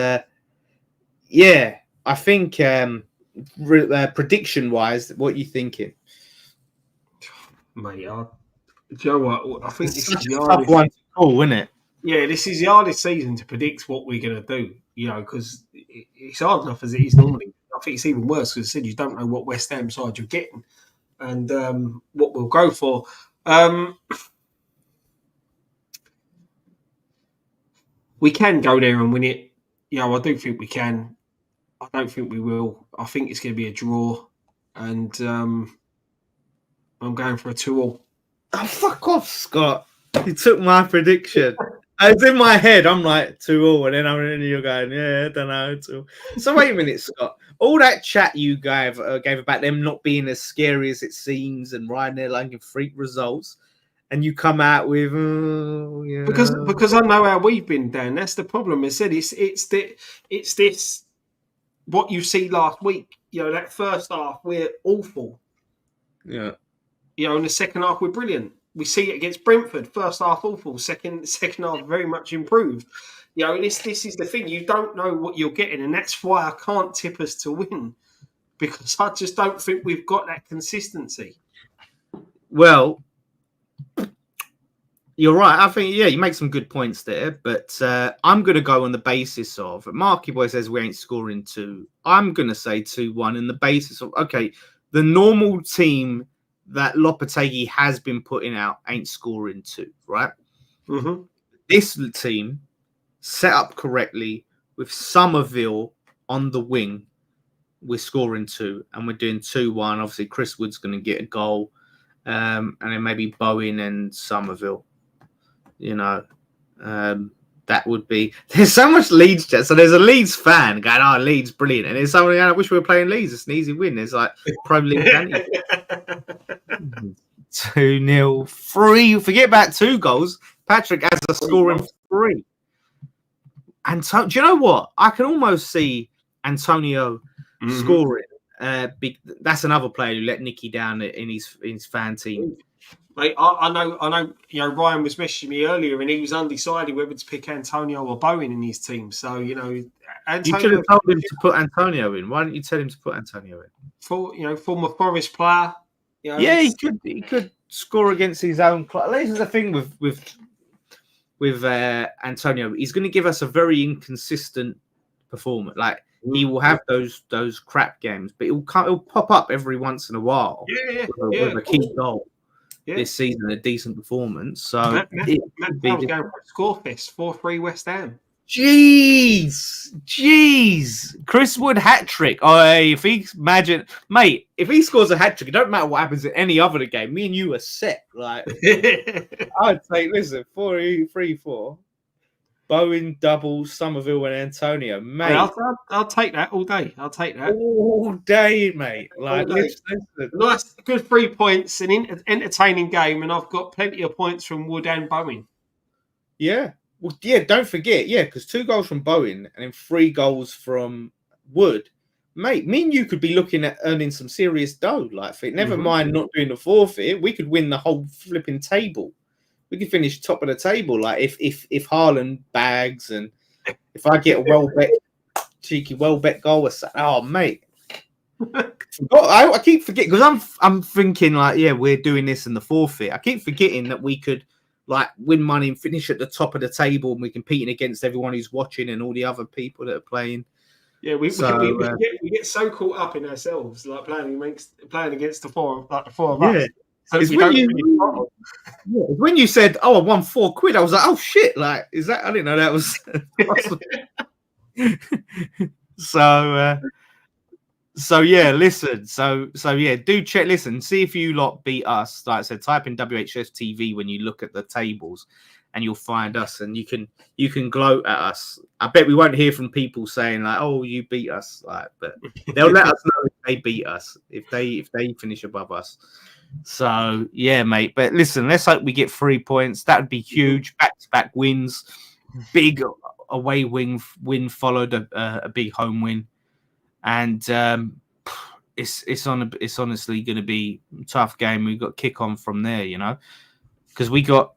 yeah. I think prediction-wise, what are you thinking? Mate, do you know what? I think It's this is such the a tough hardest. one to call, isn't it? Yeah, this is the hardest season to predict what we're going to do. Because it's hard enough as it is normally. I think it's even worse because I said you don't know what West Ham side you're getting and what we'll go for. We can go there and win it. I do think we can. I don't think we will. I think it's going to be a draw, and I'm going for a 2-2. Oh, fuck off, Scott. You took my prediction. I was in my head, I'm like 2-2, and then you're going, yeah, I don't know. 2. So wait a minute, Scott. All that chat you gave about them not being as scary as it seems and riding there like freak results, and you come out with because I know how we've been, Dan. That's the problem. I said it's this what you see last week. That first half we're awful. Yeah. In the second half we're brilliant. We see it against Brentford. First half awful. Second half very much improved. This is the thing. You don't know what you're getting, and that's why I can't tip us to win, because I just don't think we've got that consistency. Well, you're right. I think, you make some good points there, but I'm going to go on the basis of Marky Boy says we ain't scoring 2. I'm going to say 2-1 on the basis of, okay, the normal team that Lopetegui has been putting out ain't scoring 2, right? Mm-hmm. This team set up correctly with Somerville on the wing, we're scoring 2 and we're doing 2-1. Obviously, Chris Wood's going to get a goal, and then maybe Bowen and Somerville. That would be. There's so much Leeds chat. So there's a Leeds fan going, "Oh, Leeds, brilliant," and there's someone going, "I wish we were playing Leeds. It's an easy win." There's like pro League 2-0, 3. Forget about 2 goals. Patrick has a scoring 3. And do you know what? I can almost see Antonio scoring. That's another player who let Nicky down in his fan team. Mate, I know. Ryan was messaging me earlier, and he was undecided whether to pick Antonio or Bowen in his team. So Antonio, you Antonio, should have told him to put Antonio in. Why didn't you tell him to put Antonio in? Former Forest player. Yeah, he could score against his own club. This is the thing with Antonio. He's going to give us a very inconsistent performance. Like he will have those crap games, but he'll pop up every once in a while. With a key goal. Yeah. This season, a decent performance. So Matt going for a score fest, 4-3 West Ham. Jeez, Chris Wood hat trick. Oh, hey, if he scores a hat trick, it don't matter what happens in any other game. Me and you are set. Like I'd say, listen, 4-3-4. Bowen, double, Somerville, and Antonio. Mate, I'll take that all day. I'll take that all day, mate. Like, listen. Nice, good 3 points, an entertaining game, and I've got plenty of points from Wood and Bowen. Yeah. Well, yeah, don't forget, because 2 goals from Bowen and then 3 goals from Wood. Mate, me and you could be looking at earning some serious dough. Like, never mind not doing the forfeit, we could win the whole flipping table. We could finish top of the table. Like if Haaland bags and if I get a cheeky well-bet goal, oh mate. I keep forgetting because I'm thinking like, we're doing this in the forfeit. I keep forgetting that we could like win money and finish at the top of the table and we're competing against everyone who's watching and all the other people that are playing. Yeah, we get so caught up in ourselves, like playing against the four of us. So when you said, "Oh, I won £4," I was like, "Oh shit!" Like, is that? I didn't know that was. So yeah, listen. So yeah, do check. Listen, see if you lot beat us. Like I said, type in WHF TV when you look at the tables, and you'll find us, and you can gloat at us. I bet we won't hear from people saying like, "Oh, you beat us," like, but they'll let us know if they beat us if they finish above us. So yeah, mate. But listen, let's hope we get 3 points. That would be huge. Back-to-back wins, big away win followed a big home win, and it's honestly going to be a tough game. We've got kick on from there, because we got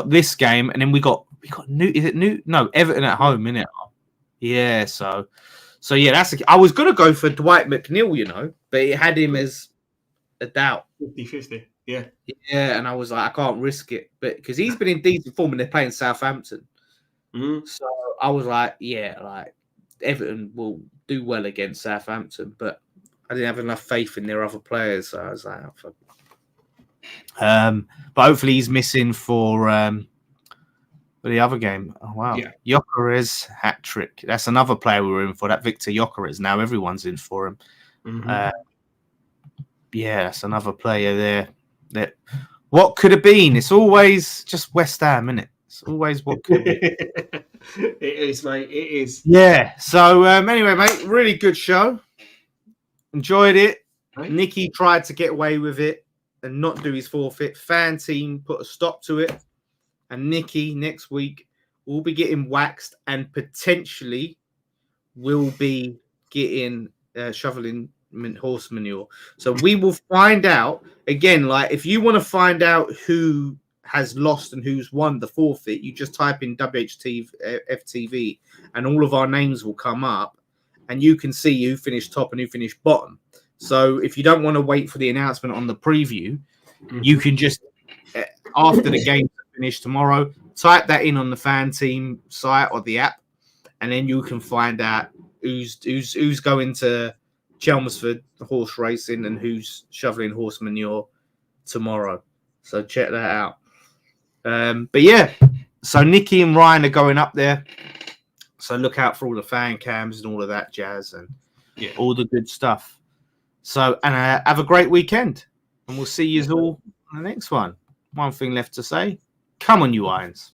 this game, and then we got Everton at home, innit? Yeah. So So yeah, I was gonna go for Dwight McNeil, you know, but it had him as a doubt. 50-50. Yeah. Yeah, and I was like, I can't risk it, but because he's been in decent form and they're playing Southampton, so I was like, yeah, like Everton will do well against Southampton, but I didn't have enough faith in their other players, so I was like, oh, fuck. But hopefully he's missing for the other game. Oh wow, Yeah. Gyökeres hat trick. That's another player we were in for. That Victor Gyökeres. Now everyone's in for him. Yeah, that's another player there. That what could have been? It's always just West Ham, isn't it? It's always what could be. It is, mate. It is. Yeah. So anyway, mate, really good show. Enjoyed it. Right. Nicky tried to get away with it and not do his forfeit. Fanteam put a stop to it. And Nicky next week will be getting waxed and potentially will be getting shoveling horse manure. So we will find out again. Like if you want to find out who has lost and who's won the forfeit, you just type in FTV and all of our names will come up and you can see who finished top and who finished bottom. So if you don't want to wait for the announcement on the preview, you can just after the game finish tomorrow, type that in on the Fanteam site or the app, and then you can find out who's going to Chelmsford horse racing and who's shoveling horse manure tomorrow. So check that out. But yeah, so Nicky and Ryan are going up there. So look out for all the fan cams and all of that jazz and all the good stuff. So and have a great weekend, and we'll see you all on the next one. One thing left to say. Come on, you Irons.